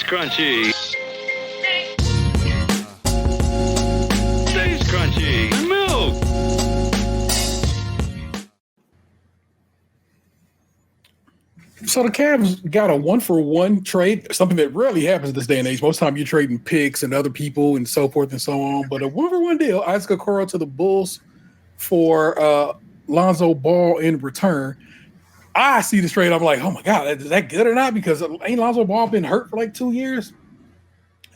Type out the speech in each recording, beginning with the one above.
Krunchy. Stays crunchy. And milk. So the Cavs got a 1-for-1 trade, something that rarely happens this day and age. Most of the time you're trading picks and other people and so forth and so on. But a 1-for-1 deal, Isaac Okoro to the Bulls for Lonzo Ball in return. I see this trade, I'm like, oh my God, is that good or not? Because ain't Lonzo Ball been hurt for like 2 years?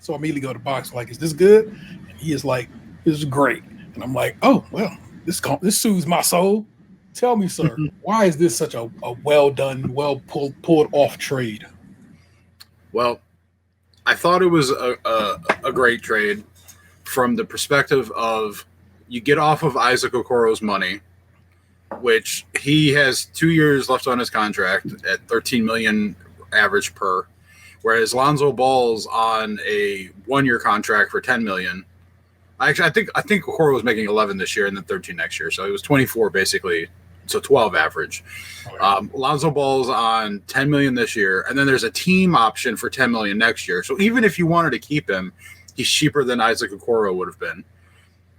So I immediately go to Box, like, is this good? And he is like, this is great. And I'm like, oh, well, this soothes my soul. Tell me, sir, why is this such a well done, well pulled off trade? Well, I thought it was a great trade from the perspective of you get off of Isaac Okoro's money, which he has 2 years left on his contract at $13 million average per, whereas Lonzo Ball's on a 1-year contract for $10 million. Actually, I think Okoro was making 11 this year and then 13 next year, so it was 24 basically. So 12 average. Lonzo Ball's on $10 million this year, and then there's a team option for $10 million next year. So even if you wanted to keep him, he's cheaper than Isaac Okoro would have been.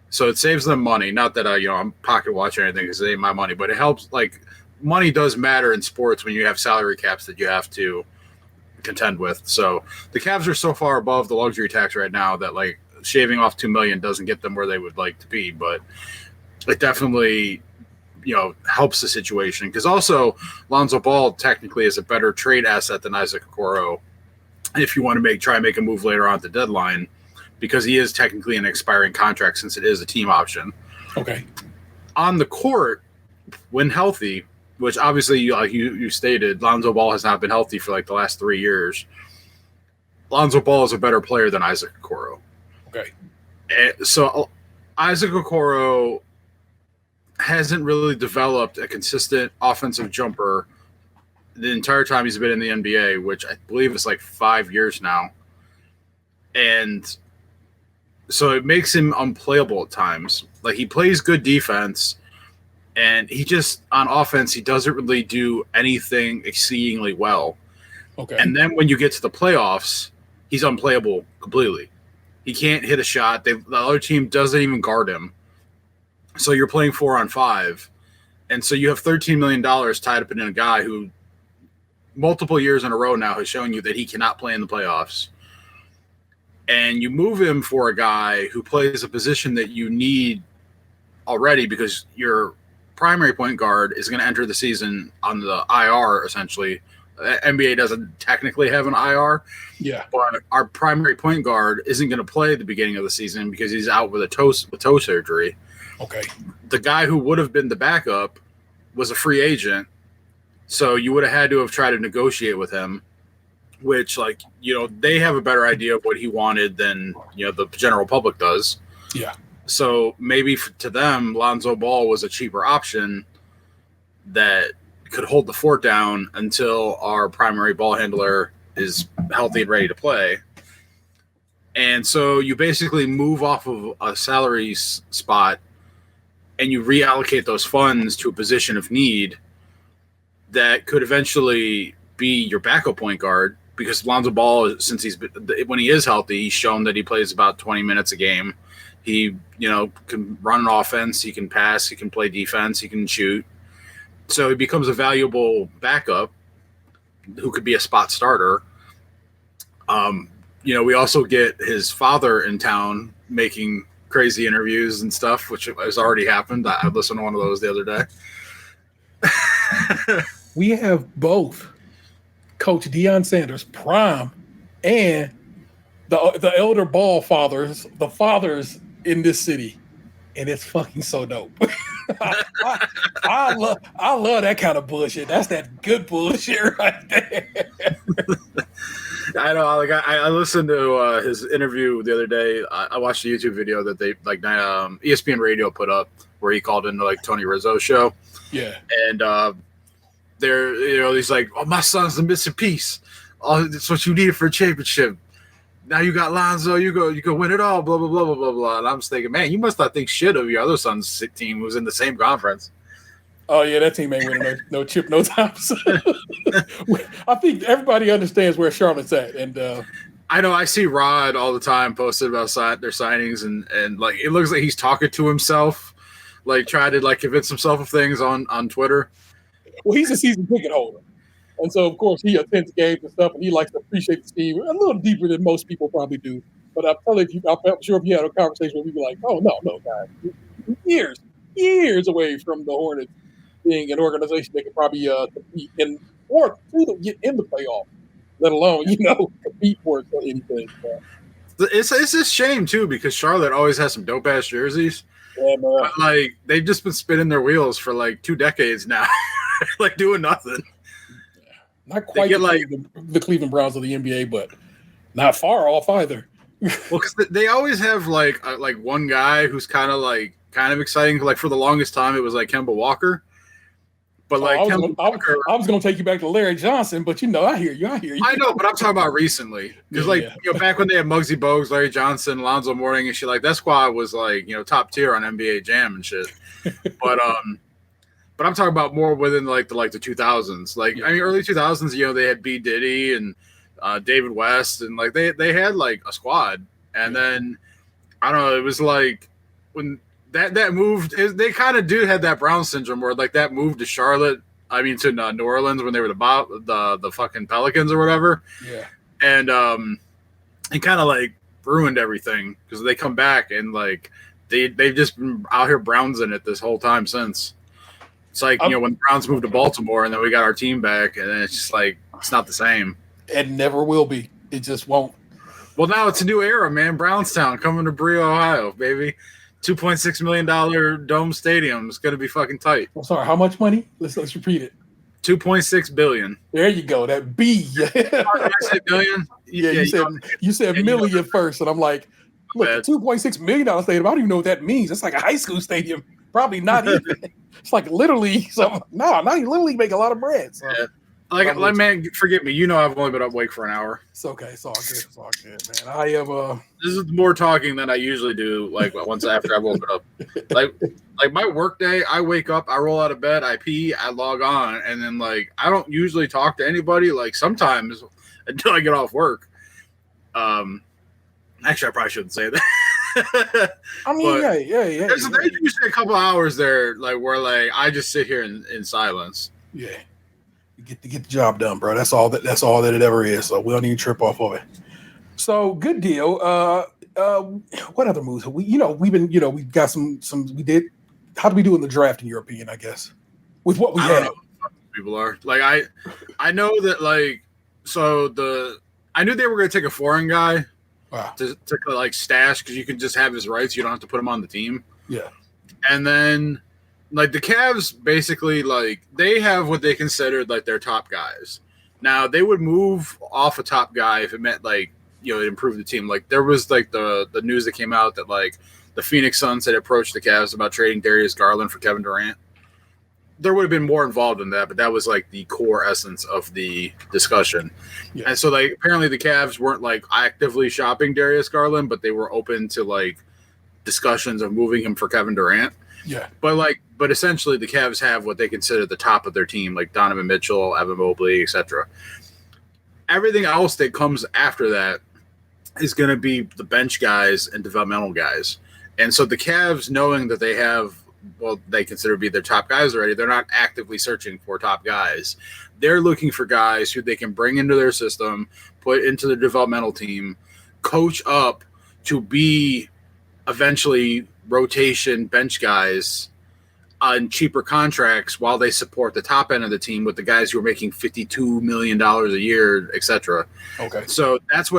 So it saves them money. Not that I'm pocket watching anything because it ain't my money, but it helps. Like, money does matter in sports when you have salary caps that you have to contend with. So the Cavs are so far above the luxury tax right now that like shaving off $2 million doesn't get them where they would like to be, but it definitely helps the situation, because also Lonzo Ball technically is a better trade asset than Isaac Okoro if you want to try and make a move later on at the deadline, because he is technically an expiring contract since it is a team option. Okay. On the court, when healthy, which obviously you stated, Lonzo Ball has not been healthy for like the last 3 years. Lonzo Ball is a better player than Isaac Okoro. Okay. So Isaac Okoro hasn't really developed a consistent offensive jumper the entire time he's been in the NBA, which I believe is like 5 years now. And so it makes him unplayable at times. Like, he plays good defense, and he just, on offense, he doesn't really do anything exceedingly well. Okay. And then when you get to the playoffs, he's unplayable completely. He can't hit a shot. The other team doesn't even guard him. So you're playing 4-on-5, and so you have $13 million tied up in a guy who multiple years in a row now has shown you that he cannot play in the playoffs. And you move him for a guy who plays a position that you need already, because your primary point guard is going to enter the season on the IR, essentially. The NBA doesn't technically have an IR. Yeah. But our primary point guard isn't going to play at the beginning of the season because he's out with toe surgery. Okay. The guy who would have been the backup was a free agent, so you would have had to have tried to negotiate with him, which, they have a better idea of what he wanted than, the general public does. Yeah. So maybe to them, Lonzo Ball was a cheaper option that could hold the fort down until our primary ball handler is healthy and ready to play. And so you basically move off of a salary spot and you reallocate those funds to a position of need that could eventually be your backup point guard, because Lonzo Ball, when he is healthy, he's shown that he plays about 20 minutes a game. He, can run an offense, he can pass, he can play defense, he can shoot. So he becomes a valuable backup who could be a spot starter. We also get his father in town making crazy interviews and stuff, which has already happened. I listened to one of those the other day. We have both Coach Deion Sanders, prime, and the elder ball fathers, the fathers in this city, and it's fucking so dope. I love that kind of bullshit. That's that good bullshit right there. I know. I listened to his interview the other day. I watched a YouTube video that they ESPN Radio put up where he called into Tony Rizzo's show. Yeah, and he's like, "Oh, my son's the missing piece. Oh, that's what you needed for a championship. Now you got Lonzo. You go win it all. Blah blah blah blah blah blah." And I'm just thinking, man, you must not think shit of your other son's team who was in the same conference. Oh yeah, that team ain't winning no chip no time soon. I think everybody understands where Charlotte's at, and I know I see Rod all the time posted about their signings, and like it looks like he's talking to himself, like trying to like convince himself of things on Twitter. Well, he's a season ticket holder. And so, of course, he attends games and stuff, and he likes to appreciate the team a little deeper than most people probably do. But I'm telling you, I'm sure if you had a conversation with people like, oh, no, guys, years away from the Hornets being an organization that could probably compete in or to get in the playoff, let alone, compete for anything. It's a shame, too, because Charlotte always has some dope-ass jerseys. And, but, like, they've just been spinning their wheels for, like, 2 decades now. Like, doing nothing. Not quite the Cleveland Browns of the NBA, but not far off either. Well, because they always have, like one guy who's kind of exciting. Like, for the longest time, it was, like, Kemba Walker. But like I was going to take you back to Larry Johnson, but I hear you. I know, but I'm talking about recently because back when they had Muggsy Bogues, Larry Johnson, Lonzo Mourning, and shit, like that squad was like top tier on NBA Jam and shit. But I'm talking about more within the 2000s. Like I mean, early 2000s, they had B Diddy and David West, and like they had like a squad, and then I don't know, it was like when. That moved. They kind of had that Brown syndrome where like that moved to Charlotte. I mean to New Orleans when they were the fucking Pelicans or whatever. Yeah. And it kind of like ruined everything because they come back and like they've just been out here Browns in it this whole time since. It's like when the Browns moved to Baltimore and then we got our team back and then it's just like it's not the same. It never will be. It just won't. Well, now it's a new era, man. Brownstown coming to Brio, Ohio, baby. $2.6 million dome stadium is going to be fucking tight. I'm sorry, how much money? Let's repeat it. $2.6 billion. There you go. That B. Did I say billion? Yeah, you said million first, and I'm like, look, $2.6 million stadium. I don't even know what that means. It's like a high school stadium. Probably not even. It's like literally something. No, not even literally make a lot of bread. So. Yeah. Like, man, forgive me. I've only been awake for an hour. It's okay. It's all good, man. I am. This is more talking than I usually do. Like once after I've woken up, like my work day, I wake up, I roll out of bed, I pee, I log on, and then like I don't usually talk to anybody. Like sometimes until I get off work. Actually, I probably shouldn't say that. I mean, yeah. There's usually a couple hours there, like where like I just sit here in silence. Yeah. Get the job done, bro. That's all that it ever is. So we don't even trip off of it. So good deal. What other moves? We got some we did. How do we do in the draft in your opinion? I guess with what we had. I don't know what people are like. I know that like I knew they were going to take a foreign guy. Wow. To like stash because you can just have his rights. You don't have to put him on the team. Yeah. And then. Like the Cavs basically like they have what they considered like their top guys. Now they would move off a top guy if it meant like it improved the team. Like there was like the news that came out that like the Phoenix Suns had approached the Cavs about trading Darius Garland for Kevin Durant. There would have been more involved in that, but that was like the core essence of the discussion. Yeah. And so like apparently the Cavs weren't like actively shopping Darius Garland, but they were open to like discussions of moving him for Kevin Durant. Yeah. But essentially the Cavs have what they consider the top of their team, like Donovan Mitchell, Evan Mobley, etc. Everything else that comes after that is going to be the bench guys and developmental guys. And so the Cavs, knowing that they have what they consider to be their top guys already, they're not actively searching for top guys. They're looking for guys who they can bring into their system, put into the developmental team, coach up to be eventually rotation bench guys on cheaper contracts while they support the top end of the team with the guys who are making $52 million a year, etc. Okay. So that's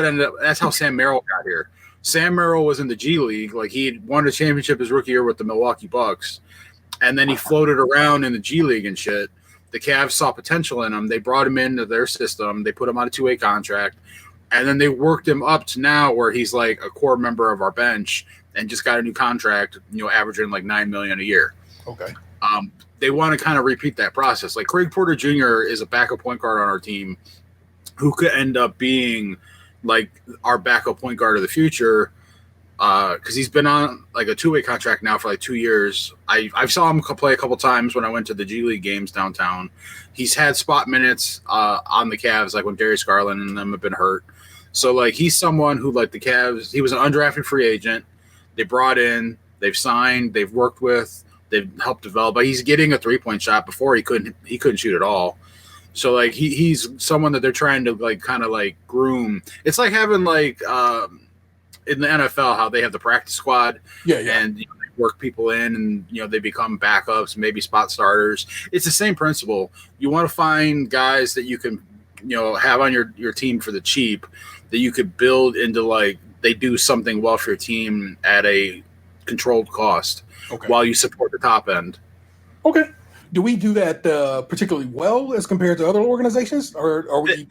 how Sam Merrill got here. Sam Merrill was in the G League. Like he had won a championship his rookie year with the Milwaukee Bucks. And then he floated around in the G League and shit. The Cavs saw potential in him. They brought him into their system. They put him on a 2-way contract. And then they worked him up to now where he's like a core member of our bench and just got a new contract, averaging like $9 million a year. Okay. They want to kind of repeat that process. Like Craig Porter Jr. is a backup point guard on our team who could end up being like our backup point guard of the future because he's been on like a 2-way contract now for like 2 years. I saw him play a couple times when I went to the G League games downtown. He's had spot minutes on the Cavs, like when Darius Garland and them have been hurt. So like he's someone who like the Cavs. He was an undrafted free agent. They brought in. They've signed. They've worked with. They've helped develop. But he's getting a 3-point shot. Before he couldn't shoot at all. So like he's someone that they're trying to like kind of like groom. It's like having like in the NFL how they have the practice squad. Yeah. And they work people in, and they become backups, maybe spot starters. It's the same principle. You want to find guys that you can have on your team for the cheap, that you could build into like they do something well for your team at a controlled cost, while you support the top end. Okay. Do we do that particularly well as compared to other organizations, or are we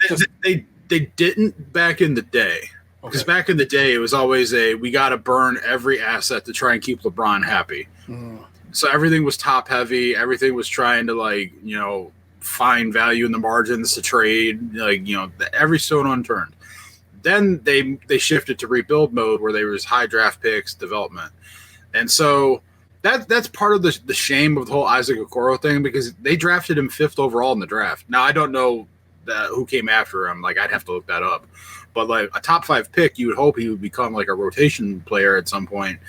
they didn't back in the day? Because back in the day, it was always we got to burn every asset to try and keep LeBron happy. So everything was top heavy. Everything was trying to find value in the margins to trade, every stone unturned. Then they shifted to rebuild mode, where there was high draft picks, development. And so that's part of the shame of the whole Isaac Okoro thing, because they drafted him 5th overall in the draft. Now, I don't know who came after him. Like, I'd have to look that up. But like a top 5 pick, you would hope he would become like a rotation player at some point,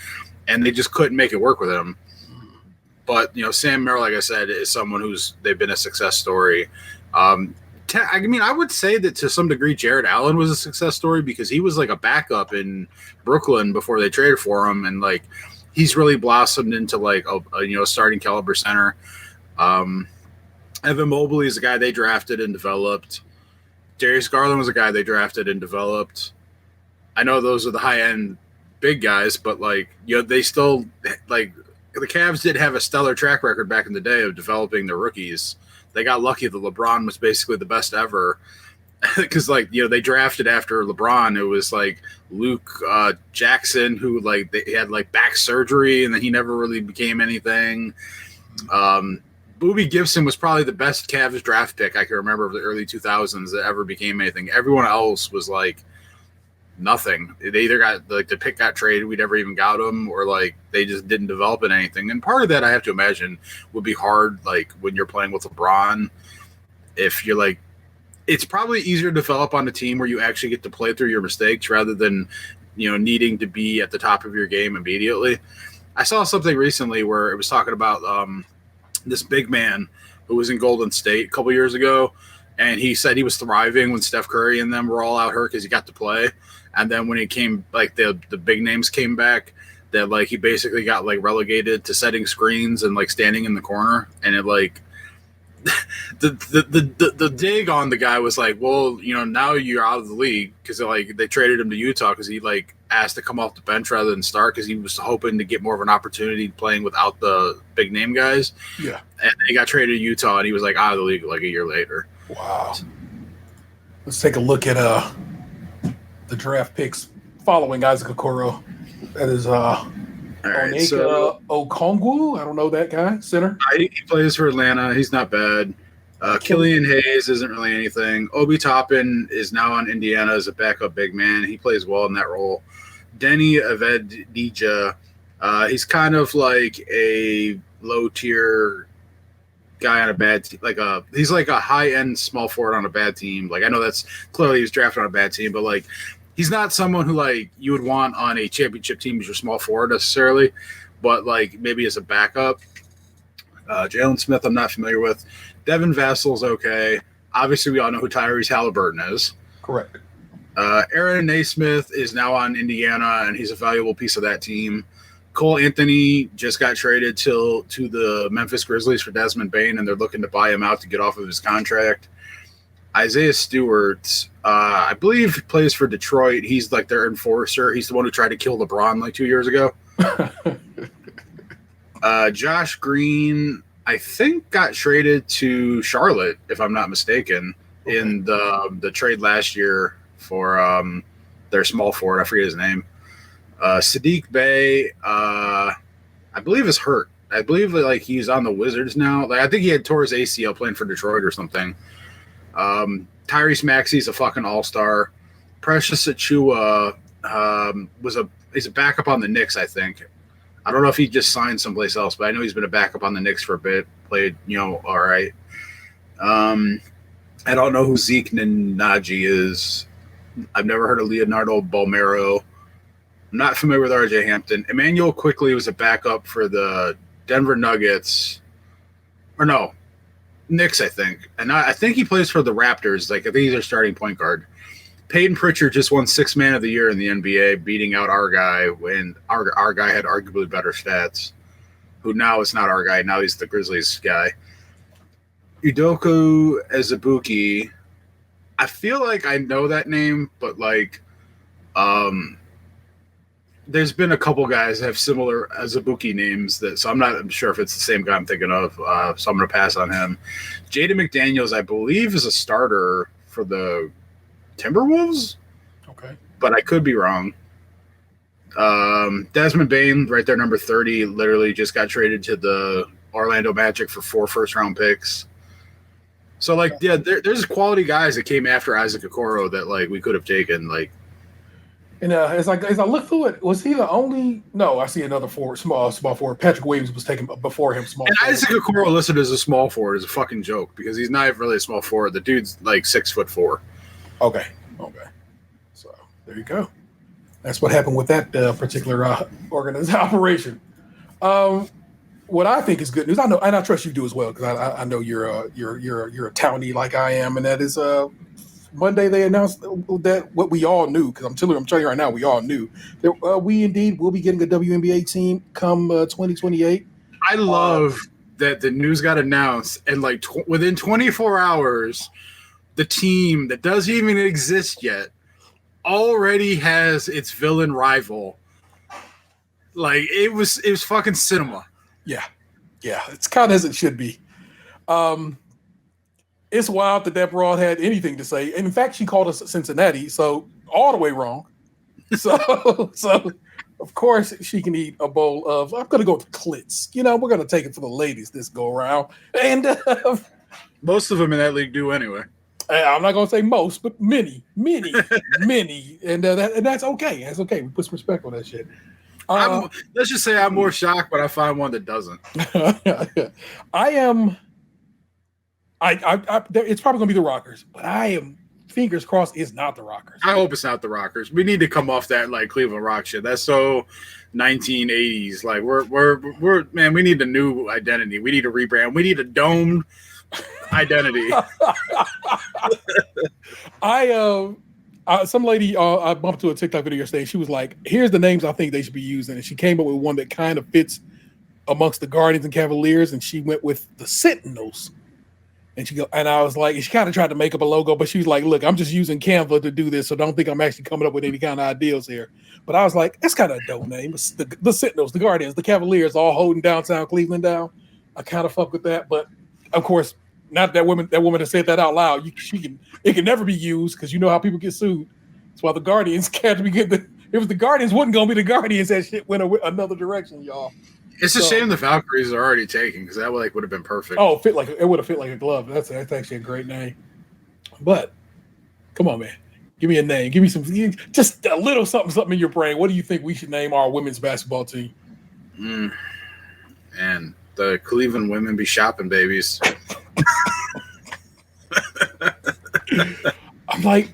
and they just couldn't make it work with him. But Sam Merrill, like I said, is someone they've been a success story. I mean, I would say that to some degree, Jared Allen was a success story, because he was like a backup in Brooklyn before they traded for him, and like he's really blossomed into like a starting caliber center. Evan Mobley is a guy they drafted and developed. Darius Garland was a guy they drafted and developed. I know those are the high-end big guys, but they still the Cavs did have a stellar track record back in the day of developing their rookies. They got lucky that LeBron was basically the best ever, because they drafted after LeBron. It was like Luke Jackson, who they had back surgery, and then he never really became anything. Boobie Gibson was probably the best Cavs draft pick I can remember of the early 2000s that ever became anything. Everyone else was nothing. They either got the pick got traded, we never even got them, or they just didn't develop in anything. And part of that, I have to imagine, would be hard when you're playing with LeBron. If you're it's probably easier to develop on a team where you actually get to play through your mistakes rather than needing to be at the top of your game immediately. I saw something recently where it was talking about this big man who was in Golden State a couple years ago, and he said he was thriving when Steph Curry and them were all out hurt because he got to play. And then when he came, the big names came back, that he basically got relegated to setting screens and standing in the corner. And it the dig on the guy was well, now you're out of the league, because they traded him to Utah because he asked to come off the bench rather than start, because he was hoping to get more of an opportunity playing without the big name guys. Yeah. And he got traded to Utah, and he was out of the league a year later. Wow. Let's take a look at the draft picks following Isaac Okoro. That is Onyeka Okongwu. I don't know that guy. Center. He plays for Atlanta. He's not bad. Killian Hayes isn't really anything. Obi Toppin is now on Indiana as a backup big man. He plays well in that role. Denny Avdija, he's kind of a low-tier guy on a bad team. He's a high-end small forward on a bad team. I know that's clearly he was drafted on a bad team, but he's not someone who you would want on a championship team as your small forward necessarily, but maybe as a backup. Jalen Smith, I'm not familiar with. Devin Vassal's okay. Obviously, we all know who Tyrese Halliburton is. Correct. Aaron Naismith is now on Indiana, and he's a valuable piece of that team. Cole Anthony just got traded to the Memphis Grizzlies for Desmond Bane, and they're looking to buy him out to get off of his contract. Isaiah Stewart, I believe, plays for Detroit. He's their enforcer. He's the one who tried to kill LeBron 2 years ago. Josh Green, I think, got traded to Charlotte, if I'm not mistaken, in the trade last year for their small forward. I forget his name. Sadiq Bey, I believe, is hurt. I believe he's on the Wizards now. I think he had tore his ACL playing for Detroit or something. Tyrese Maxey's a fucking all-star. Precious Achua he's a backup on the Knicks, I think. I don't know if he just signed someplace else, but I know he's been a backup on the Knicks for a bit. Played, all right. I don't know who Zeke Nnaji is. I've never heard of Leonardo Balmero. I'm not familiar with RJ Hampton. Emmanuel Quickly was a backup for the Denver Nuggets. Or no, Knicks, I think. And I think he plays for the Raptors. Like, I think he's their starting point guard. Peyton Pritchard just won Sixth Man of the Year in the NBA, beating out our guy when our guy had arguably better stats. Who now is not our guy. Now he's the Grizzlies guy. Udoka Azubuike. I feel like I know that name, but like, there's been a couple guys that have similar Azubuike names so I'm sure if it's the same guy I'm thinking of. So I'm going to pass on him. Jaden McDaniels, I believe, is a starter for the Timberwolves. Okay, but I could be wrong. Desmond Bane, right there, number 30, literally just got traded to the Orlando Magic for 4 first-round picks. So, like, yeah, there's quality guys that came after Isaac Okoro that, like, we could have taken. Like, and as I look through it, was he the only? No, I see another forward, small forward. Patrick Williams was taken before him. Small. And forward. Isaac Okoro listed as a small forward is a fucking joke because he's not really a small forward. The dude's like 6'4". Okay. So there you go. That's what happened with that particular operation. What I think is good news, I know, and I trust you do as well, because I know you're a townie like I am, and that is Monday they announced that what we all knew, because I'm telling you right now, we all knew that we indeed will be getting a WNBA team come 2028. I love that the news got announced, and like within 24 hours, the team that doesn't even exist yet already has its villain rival. Like it was fucking cinema. Yeah, it's kind of as it should be. It's wild that broad had anything to say. And in fact, she called us Cincinnati, so all the way wrong. So of course she can eat a bowl of. I'm going to go with clits. We're going to take it for the ladies this go around. And most of them in that league do anyway. I'm not going to say most, but many, many. And that's okay. That's okay. We put some respect on that shit. Let's just say I'm more shocked, but I find one that doesn't. I am. It's probably going to be the Rockers, but I am fingers crossed it's not the Rockers. I hope it's not the Rockers. We need to come off that like Cleveland Rock shit. That's so 1980s. Like we're man, we need a new identity. We need a rebrand. We need a domed identity. Some lady I bumped to a TikTok video yesterday. She was like, "Here's the names I think they should be using," and she came up with one that kind of fits amongst the Guardians and Cavaliers, and she went with the Sentinels. And I was like, she kind of tried to make up a logo, but she was like, "Look, I'm just using Canva to do this, so don't think I'm actually coming up with any kind of ideas here." But I was like, that's kind of a dope name. It's the Sentinels, the Guardians, the Cavaliers, all holding downtown Cleveland down. I kind of fuck with that, but of course, not that woman has said that out loud. It can never be used because you know how people get sued. That's why the Guardians can't be good. If the Guardians wasn't gonna be the Guardians, that shit went another direction, y'all. It's a shame the Valkyries are already taken because that would have been perfect. Oh, it would have fit like a glove. That's actually a great name. But come on, man, give me a name. Give me just a little something in your brain. What do you think we should name our women's basketball team? And the Cleveland women be shopping babies. I'm like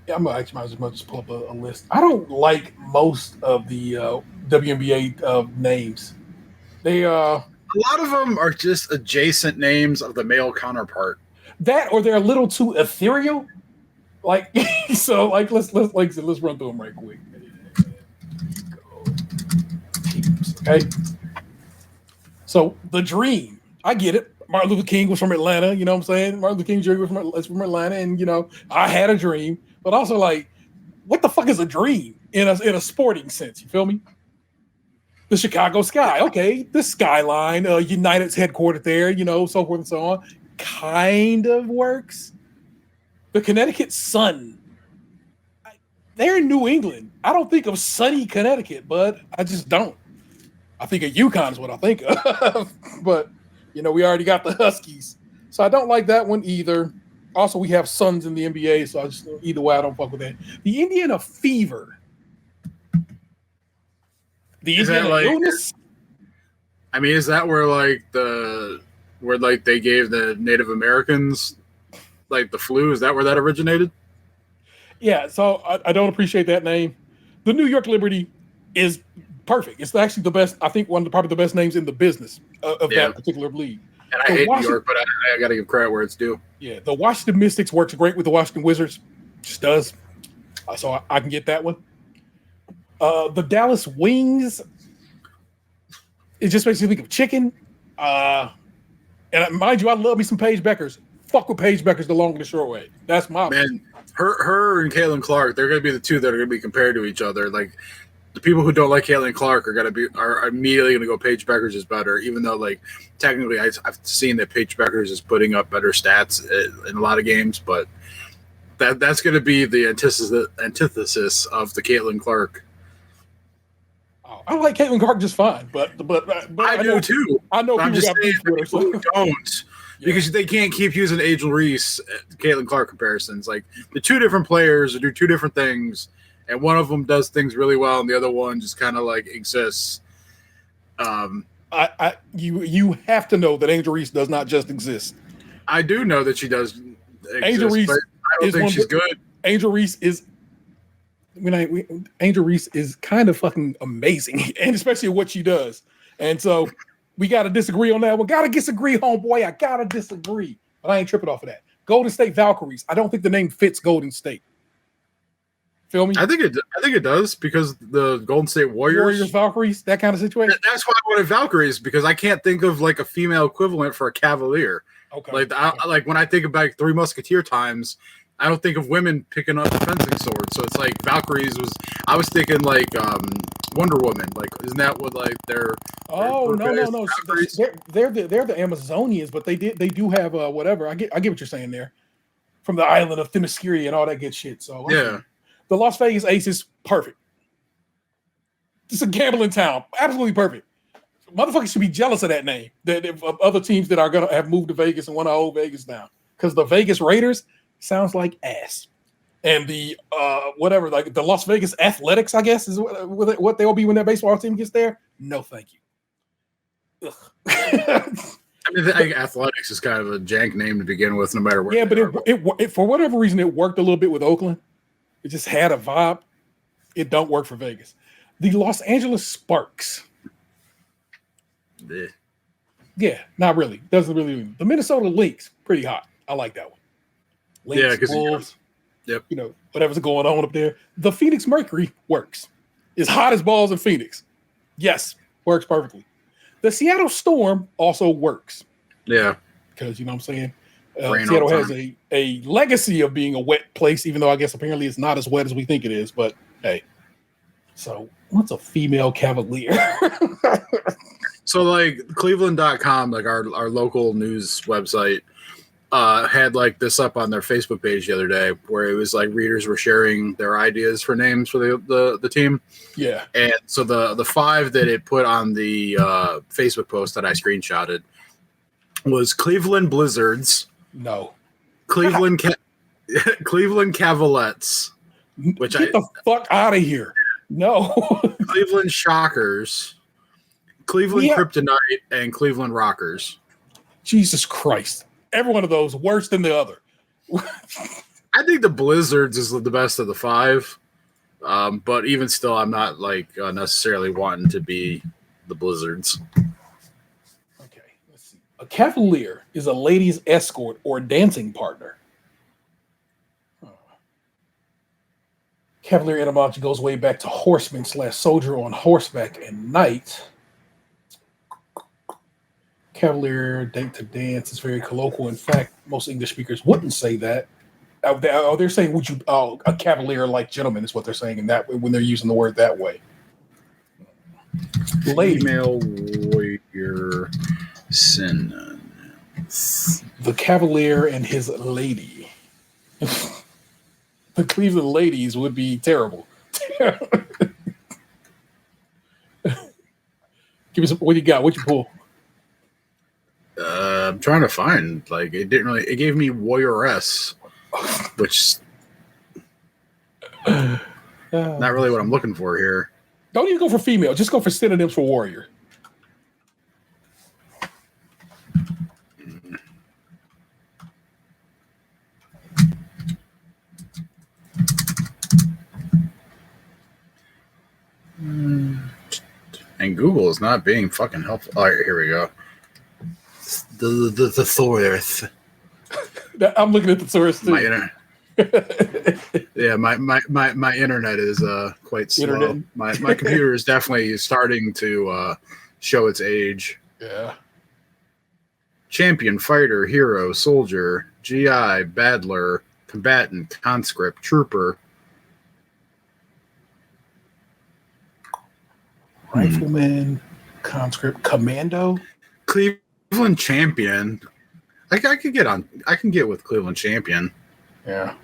I'm gonna actually might just pull up a list. I don't like most of the WNBA names. They a lot of them are just adjacent names of the male counterpart. That or they're a little too ethereal. Like so, like let's run through them right quick. Okay. So the Dream, I get it. Martin Luther King was from Atlanta, you know what I'm saying? Martin Luther King Jr. was from Atlanta, and I had a dream, but also like, what the fuck is a dream in a sporting sense? You feel me? The Chicago Sky, okay, the Skyline, United's headquartered there, so forth and so on, kind of works. The Connecticut Sun, they're in New England. I don't think of sunny Connecticut, but I just don't. I think of UConn is what I think of, but. We already got the Huskies. So I don't like that one either. Also, we have Suns in the NBA, so either way, I don't fuck with that. The Indiana Fever. The Indiana Illness. I mean, is that where they gave the Native Americans Like the flu, is that where that originated? Yeah, so I don't appreciate that name. The New York Liberty is perfect. It's actually the best. I think one of probably the best names in the business of Yeah. that particular league. And I The hate New Washington, York, but I got to give credit where it's due. yeah, the Washington Mystics works great with the Washington Wizards. Just does. So I can get that one. The Dallas Wings. It just makes me think of chicken. And mind you, I love me some Paige Beckers. Fuck with Paige Beckers the long and the short way. That's my Man, her and Caitlin Clark, they're going to be the two that are going to be compared to each other. Like the people who don't like Caitlin Clark are immediately going to go Paige Beckers is better, even though like technically I've seen that Paige Beckers is putting up better stats in a lot of games, but that's going to be the antithesis of the Caitlin Clark. I like Caitlin Clark just fine, but I do too. I know I'm people just got saying beef with her. people who don't. Because they can't keep using Angel Reese, Caitlin Clark comparisons. Like the two different players do two different things, and one of them does things really well, and the other one just kind of like exists. You have to know that Angel Reese does not just exist. I do know that she does exist, Angel Reese but I don't think she's good. Angel Reese is. Angel Reese is kind of fucking amazing, and especially what she does. And so we got to disagree on that one. Got to disagree, homeboy. I got to disagree. But I ain't tripping off of that. Golden State Valkyries. I don't think the name fits Golden State. Feel me? I think it does because the Golden State Warriors Valkyries, that kind of situation. That's why I wanted Valkyries because I can't think of like a female equivalent for a Cavalier. Okay. Like when I think about Three Musketeer times, I don't think of women picking up fencing swords. So it's like Valkyries was. I was thinking like Wonder Woman. Like isn't that what like they're? Oh no. They're the Amazonians, but they do have whatever. I get what you're saying there. From the island of Themyscira and all that good shit. So yeah, the Las Vegas Aces, perfect. It's a gambling town, absolutely perfect. Motherfuckers should be jealous of that name. Of other teams that are gonna have moved to Vegas and want to hold Vegas now, because the Vegas Raiders sounds like ass. And the whatever, like the Las Vegas Athletics, I guess, is what they'll be when that baseball team gets there. No, thank you. I mean, I think athletics is kind of a jank name to begin with, no matter where. Yeah, but it for whatever reason it worked a little bit with Oakland. It just had a vibe. It don't work for Vegas. The Los Angeles Sparks. Yeah, not really. Doesn't really. The Minnesota Lynx, pretty hot. I like that one. Lynx, yeah, because Wolves. Yep. You know, whatever's going on up there. The Phoenix Mercury works. It's hot as balls in Phoenix. Yes, works perfectly. The Seattle Storm also works. Yeah. Because, you know what I'm saying? Seattle has a legacy of being a wet place, even though I guess apparently it's not as wet as we think it is. But, hey. So, what's a female Cavalier? So, like, Cleveland.com, like our local news website, had like this up on their Facebook page the other day where it was like readers were sharing their ideas for names for the team. Yeah. And so the five that it put on the Facebook post that I screenshotted was Cleveland Blizzards. No. Cleveland Cavalettes. Get the fuck out of here. No. Cleveland Shockers. Cleveland Kryptonite and Cleveland Rockers. Jesus Christ. Every one of those worse than the other. I think the Blizzards is the best of the five. But even still, I'm not like necessarily wanting to be the Blizzards. Okay, let's see. A Cavalier is a lady's escort or dancing partner. Cavalier etymology goes way back to horseman/soldier on horseback and knight. Cavalier, date to dance is very colloquial. In fact, most English speakers wouldn't say that. They're saying, "Would you a cavalier like gentleman?" Is what they're saying, and that when they're using the word that way. Lady. Female warrior synonyms. The Cavalier and his lady. The Cleveland ladies would be terrible. Give me some. What do you got? What you pull? I'm trying to find like it didn't really. It gave me warrioress, which not really what I'm looking for here. Don't even go for female. Just go for synonyms for warrior. And Google is not being fucking helpful. All right, here we go. The thesaurus. I'm looking at the source too. My internet is quite slow. Internet. My computer is definitely starting to show its age. Yeah. Champion, fighter, hero, soldier, GI, battler, combatant, conscript, trooper, rifleman, conscript, commando, Cleveland champion. I can get with Cleveland champion. Yeah.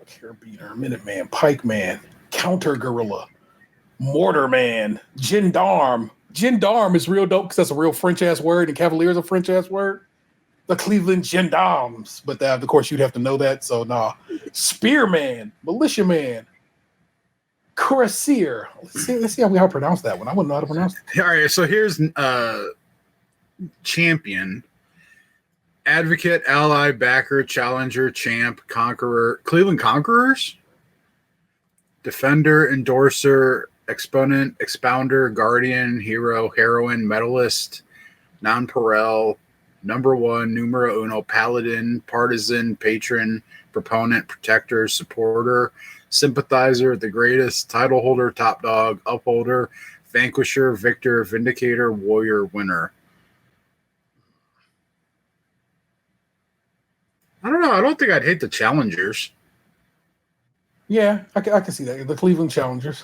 Carabiner, Minuteman, Pikeman, Counter Guerrilla, Mortarman, Gendarme. Gendarme is real dope because that's a real French ass word, and Cavalier is a French ass word. The Cleveland Gendarmes, but of course you'd have to know that. So nah. Spearman, Militiaman, Cuirassier. Let's see how we pronounce that one. I wouldn't know how to pronounce it. All right, so here's champion. Advocate, ally, backer, challenger, champ, conqueror, Cleveland Conquerors, defender, endorser, exponent, expounder, guardian, hero, heroine, medalist, nonpareil, number one, numero uno, paladin, partisan, patron, proponent, protector, supporter, sympathizer, the greatest, title holder, top dog, upholder, vanquisher, victor, vindicator, warrior, winner. I don't know. I don't think I'd hate the challengers. Yeah, I can see that. The Cleveland Challengers.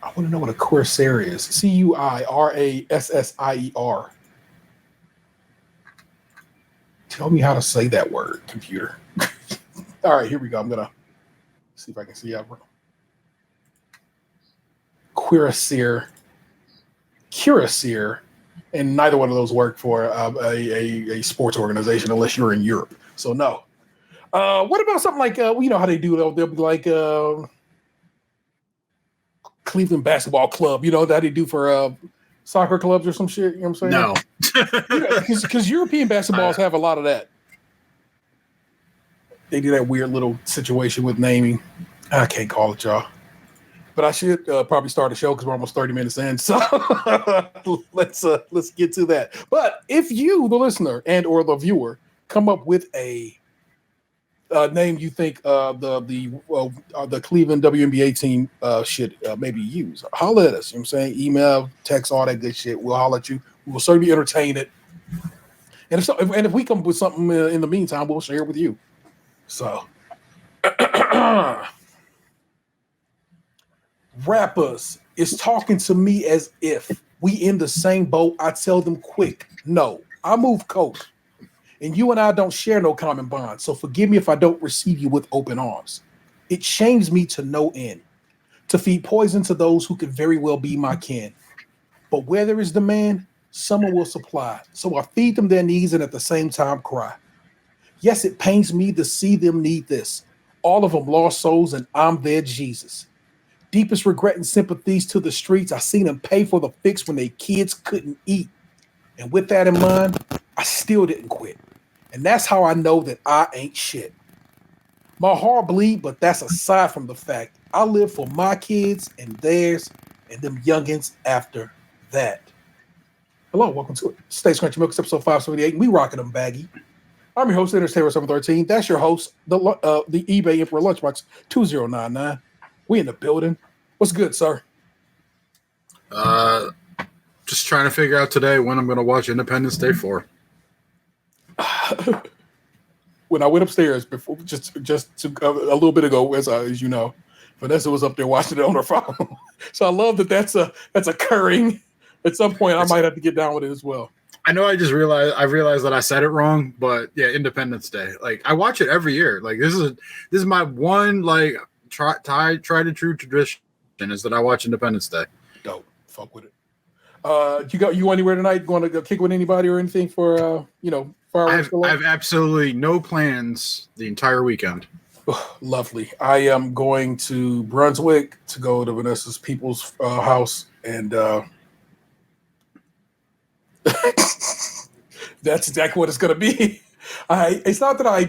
I want to know what a Cuirassier is. Cuirassier. Tell me how to say that word, computer. All right, here we go. I'm going to see if I can see that. Cuirassier. And neither one of those work for a sports organization unless you're in Europe. So no. What about something like you know how they do? They'll be like Cleveland Basketball Club. You know that they do for soccer clubs or some shit. You know what I'm saying? No, because European basketballs have a lot of that. They do that weird little situation with naming. I can't call it, y'all. But I should probably start a show because we're almost 30 minutes in. So let's get to that. But if you, the listener and or the viewer, come up with a name you think the Cleveland WNBA team should maybe use, holler at us. You know what I'm saying? Email, text, all that good shit. We'll holler at you. We will certainly entertain it. And if we come up with something in the meantime, we'll share it with you. So. Rappers is talking to me as if we in the same boat. I tell them quick, no, I move coke. And you and I don't share no common bond. So forgive me if I don't receive you with open arms. It shames me to no end to feed poison to those who could very well be my kin. But where there is demand, someone will supply. So I feed them their needs and at the same time cry. Yes, it pains me to see them need this. All of them lost souls and I'm their Jesus. Deepest regret and sympathies to the streets. I seen them pay for the fix when their kids couldn't eat. And with that in mind, I still didn't quit. And that's how I know that I ain't shit. My heart bleed, but that's aside from the fact I live for my kids and theirs and them youngins after that. Hello, welcome to it. Stay Crunchy Milk, episode 578, and we rocking them baggy. I'm your host, Entertainer 713. That's your host, the eBay Emperor Lunchbox 2099. We in the building. What's good, sir? Just trying to figure out today when I'm going to watch Independence Day 4. When I went upstairs before, just a little bit ago, as you know, Vanessa was up there watching it on her phone. So I love that's occurring. At some point, I might have to get down with it as well. I know. I realized that I said it wrong, but yeah, Independence Day. Like I watch it every year. Like this is my one like tried and true tradition is that I watch Independence Day. Dope. Fuck with it. You anywhere tonight? Going to go kick with anybody or anything for fireworks? I have absolutely no plans the entire weekend. Lovely. I am going to Brunswick to go to Vanessa's people's house, and that's exactly what it's going to be. It's not that I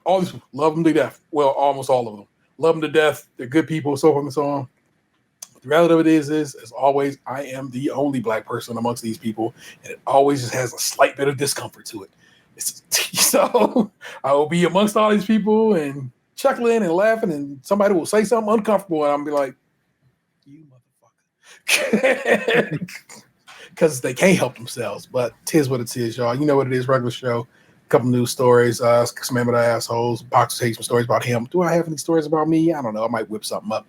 always love them to death. Well, almost all of them. Love them to death. They're good people, so forth and so on. The reality of it is, as always, I am the only black person amongst these people, and it always just has a slight bit of discomfort to it. So I will be amongst all these people and chuckling and laughing, and somebody will say something uncomfortable, and I'll be like, "You motherfucker," because they can't help themselves. But tis what it is, y'all. You know what it is. Regular show. A couple news stories. Some of the assholes. Box takes some stories about him. Do I have any stories about me? I don't know. I might whip something up.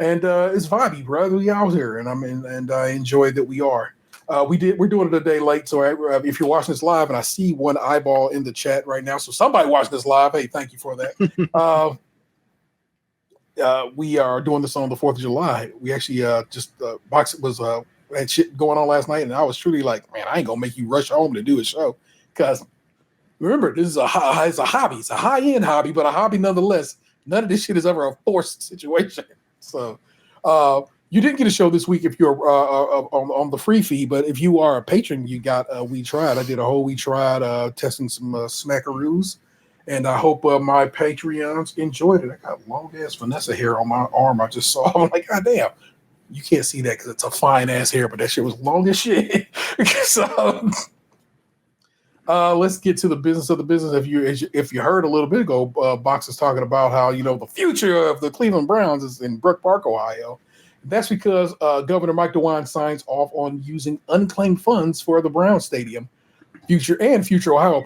And it's vibey, brother. We out here, and I enjoy that we are. We're doing it a day late, so if you're watching this live, and I see one eyeball in the chat right now, so somebody watching this live, hey, thank you for that. We are doing this on the 4th of July. We actually Box was had shit going on last night, and I was truly like, man, I ain't gonna make you rush home to do a show, because remember, this is it's a hobby, it's a high-end hobby, but a hobby nonetheless. None of this shit is ever a forced situation. So you didn't get a show this week if you're on the free feed, but if you are a patron, you got We Tried. I did a whole We Tried testing some smackaroos, and I hope my Patreons enjoyed it. I got long-ass Vanessa hair on my arm. I just saw. I'm like, God damn. You can't see that because it's a fine-ass hair, but that shit was long as shit. So let's get to the business of the business. If you heard a little bit ago, Box is talking about how the future of the Cleveland Browns is in Brook Park, Ohio. That's because Governor Mike DeWine signs off on using unclaimed funds for the Browns Stadium, future Ohio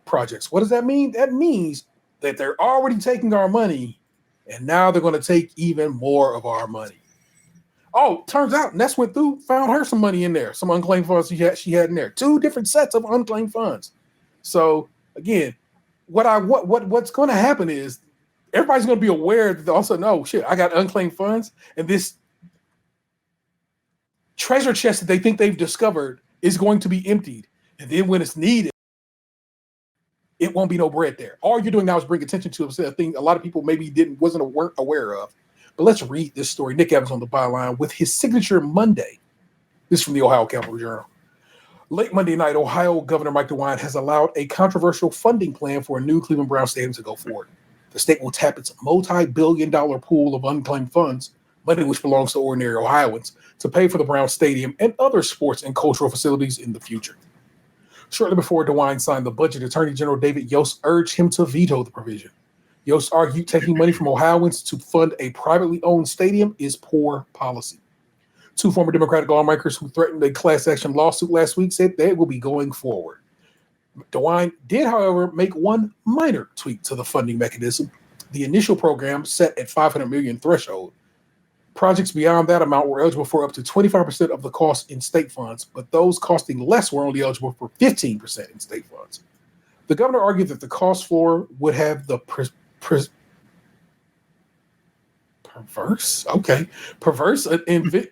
projects. What does that mean? That means that they're already taking our money, and now they're going to take even more of our money. Oh, turns out Ness went through, found her some money in there, some unclaimed funds she had in there. 2 different sets of unclaimed funds. So again, what's going to happen is everybody's going to be aware that also, no shit, I got unclaimed funds, and this treasure chest that they think they've discovered is going to be emptied, and then when it's needed, it won't be no bread there. All you're doing now is bring attention to a thing a lot of people maybe wasn't aware of. But let's read this story. Nick Evans on the byline with his signature Monday. This is from the Ohio Capital Journal. Late Monday night, Ohio Governor Mike DeWine has allowed a controversial funding plan for a new Cleveland Browns stadium to go forward. The state will tap its multi-billion-dollar pool of unclaimed funds, money which belongs to ordinary Ohioans, to pay for the Browns stadium and other sports and cultural facilities in the future. Shortly before DeWine signed the budget, Attorney General David Yost urged him to veto the provision. Yost argued taking money from Ohioans to fund a privately owned stadium is poor policy. 2 former Democratic lawmakers who threatened a class action lawsuit last week said they will be going forward. DeWine did, however, make one minor tweak to the funding mechanism. The initial program set at $500 million threshold. Projects beyond that amount were eligible for up to 25% of the cost in state funds, but those costing less were only eligible for 15% in state funds. The governor argued that the cost floor would have the perverse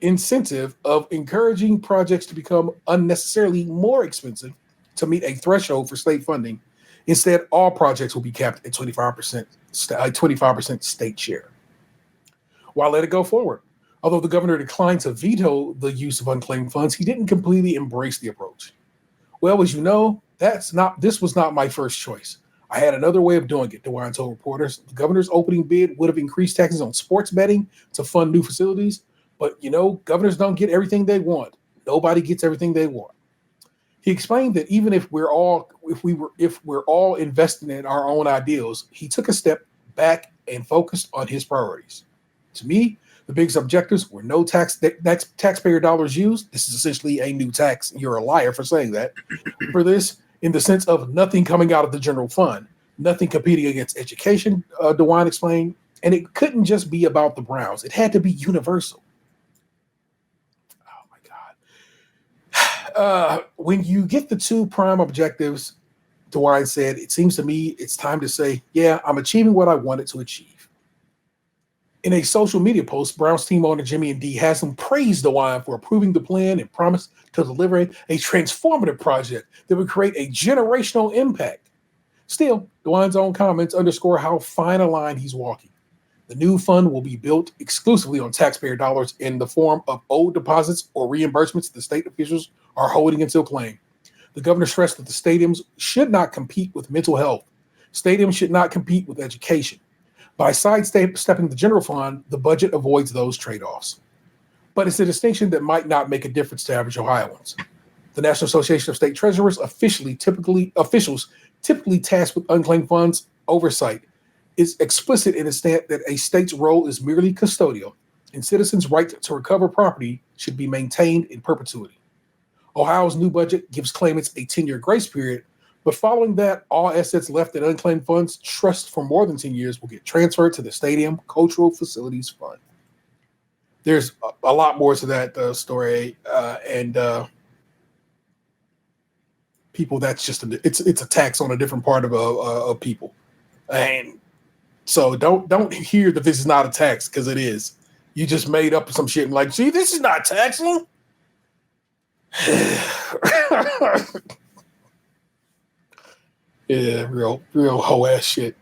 incentive of encouraging projects to become unnecessarily more expensive to meet a threshold for state funding. Instead, all projects will be capped at 25% state share. Why let it go forward? Although the governor declined to veto the use of unclaimed funds, he didn't completely embrace the approach. Well, as you know, this was not my first choice. I had another way of doing it, DeWine told reporters. The governor's opening bid would have increased taxes on sports betting to fund new facilities, but governors don't get everything they want. Nobody gets everything they want. He explained that even if we're all investing in our own ideals, he took a step back and focused on his priorities. To me, the biggest objectives were no taxpayer dollars used. This is essentially a new tax. You're a liar for saying that. For this, in the sense of nothing coming out of the general fund, nothing competing against education, DeWine explained, and it couldn't just be about the Browns. It had to be universal. Oh, my God. When you get the 2 prime objectives, DeWine said, it seems to me it's time to say, yeah, I'm achieving what I wanted to achieve. In a social media post, Browns team owner Jimmy and D Haslam praised DeWine for approving the plan and promised to deliver a transformative project that would create a generational impact. Still, DeWine's own comments underscore how fine a line he's walking. The new fund will be built exclusively on taxpayer dollars in the form of owed deposits or reimbursements the state officials are holding until claim. The governor stressed that the stadiums should not compete with mental health. Stadiums should not compete with education. By sidestepping the general fund, the budget avoids those trade-offs. But it's a distinction that might not make a difference to average Ohioans. The National Association of State Treasurers officials typically tasked with unclaimed funds oversight is explicit in its stance that a state's role is merely custodial, and citizens' right to recover property should be maintained in perpetuity. Ohio's new budget gives claimants a 10-year grace period, but following that, all assets left in unclaimed funds trust for more than 10 years will get transferred to the Stadium Cultural Facilities Fund. There's a lot more to that story, and people. That's just it's a tax on a different part of people, and so don't hear that this is not a tax because it is. You just made up some shit and like, see, this is not taxing. Yeah, real hoe ass shit.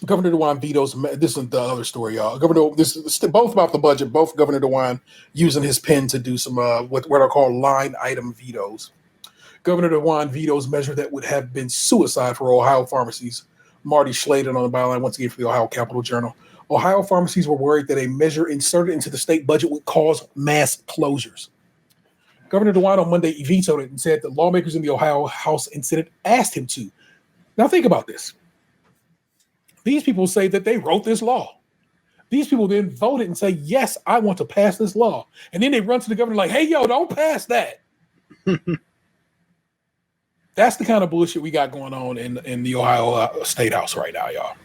Governor DeWine vetoes. This is the other story, y'all. This is both about the budget. Both Governor DeWine using his pen to do some what are called line item vetoes. Governor DeWine vetoes measure that would have been suicide for Ohio pharmacies. Marty Schladen on the byline once again for the Ohio Capital Journal. Ohio pharmacies were worried that a measure inserted into the state budget would cause mass closures. Governor DeWine on Monday vetoed it and said that lawmakers in the Ohio House and Senate asked him to. Now think about this. These people say that they wrote this law. These people then voted and say, yes, I want to pass this law. And then they run to the governor like, hey, yo, don't pass that. That's the kind of bullshit we got going on in the Ohio State House right now, y'all.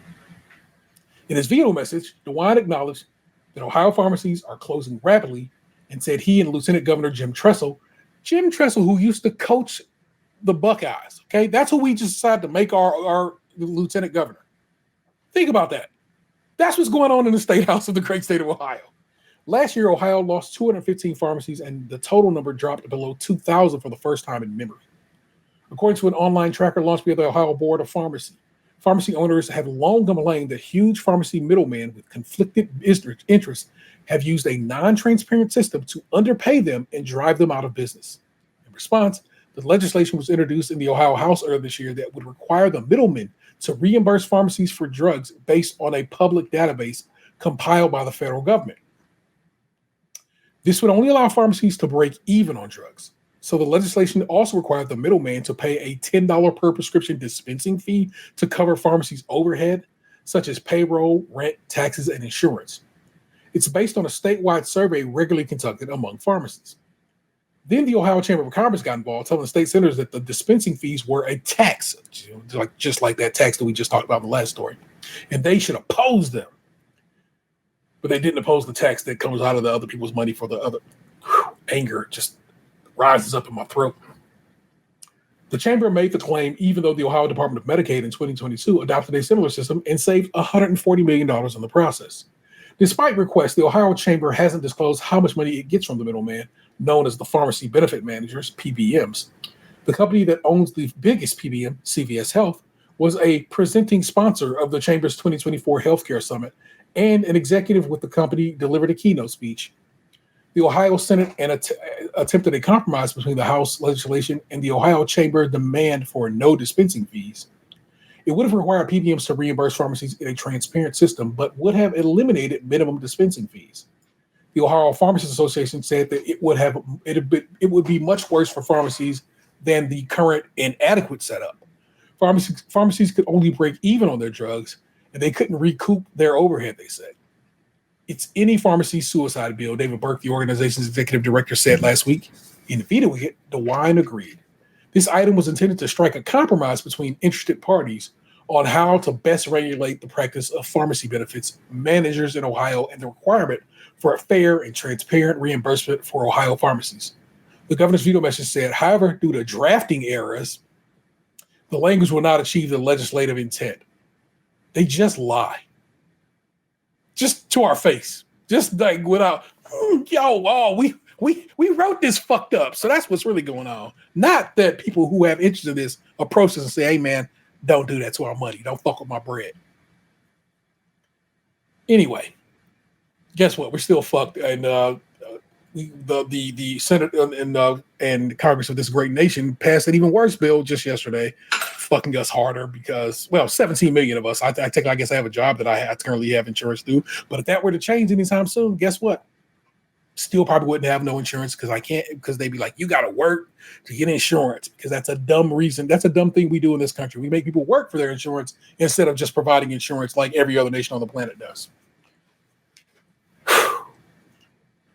In his veto message, DeWine acknowledged that Ohio pharmacies are closing rapidly and said he and Lieutenant Governor Jim Tressel, who used to coach the Buckeyes, okay? That's who we just decided to make our lieutenant governor. Think about that. That's what's going on in the State House of the great state of Ohio. Last year, Ohio lost 215 pharmacies, and the total number dropped below 2,000 for the first time in memory. According to an online tracker launched by the Ohio Board of Pharmacy, pharmacy owners have long complained that huge pharmacy middlemen with conflicted interests have used a non-transparent system to underpay them and drive them out of business. In response, the legislation was introduced in the Ohio House earlier this year that would require the middlemen to reimburse pharmacies for drugs based on a public database compiled by the federal government. This would only allow pharmacies to break even on drugs. So the legislation also required the middleman to pay a $10 per prescription dispensing fee to cover pharmacies' overhead, such as payroll, rent, taxes, and insurance. It's based on a statewide survey regularly conducted among pharmacies. Then the Ohio Chamber of Commerce got involved, telling the state senators that the dispensing fees were a tax, just like that tax that we just talked about in the last story, and they should oppose them. But they didn't oppose the tax that comes out of the other people's money for the other. Anger just rises up in my throat. The chamber made the claim even though the Ohio Department of Medicaid in 2022 adopted a similar system and saved $140 million in the process. Despite requests, the Ohio Chamber hasn't disclosed how much money it gets from the middleman, known as the Pharmacy Benefit Managers, PBMs. The company that owns the biggest PBM, CVS Health, was a presenting sponsor of the Chamber's 2024 Healthcare Summit, and an executive with the company delivered a keynote speech. The Ohio Senate attempted a compromise between the House legislation and the Ohio Chamber demand for no dispensing fees. It would have required PBMs to reimburse pharmacies in a transparent system, but would have eliminated minimum dispensing fees. The Ohio Pharmacists Association said that it would be much worse for pharmacies than the current inadequate setup. Pharmacies could only break even on their drugs, and they couldn't recoup their overhead, they said. It's any pharmacy's suicide bill, David Burke, the organization's executive director, said last week. In vetoing it, DeWine agreed. This item was intended to strike a compromise between interested parties on how to best regulate the practice of pharmacy benefits managers in Ohio and the requirement for a fair and transparent reimbursement for Ohio pharmacies. The governor's veto message said, however, due to drafting errors, the language will not achieve the legislative intent. They just lie. Just to our face. Just like without, we wrote this fucked up. So that's what's really going on. Not that people who have interest in this approach us and say, hey man, don't do that to our money. Don't fuck with my bread. Anyway, guess what? We're still fucked. And the Senate and Congress of this great nation passed an even worse bill just yesterday fucking us harder because, well, 17 million of us. I guess I have a job that I currently have insurance through. But if that were to change anytime soon, guess what? Still probably wouldn't have no insurance because they'd be like, you got to work to get insurance because that's a dumb reason. That's a dumb thing we do in this country. We make people work for their insurance instead of just providing insurance like every other nation on the planet does.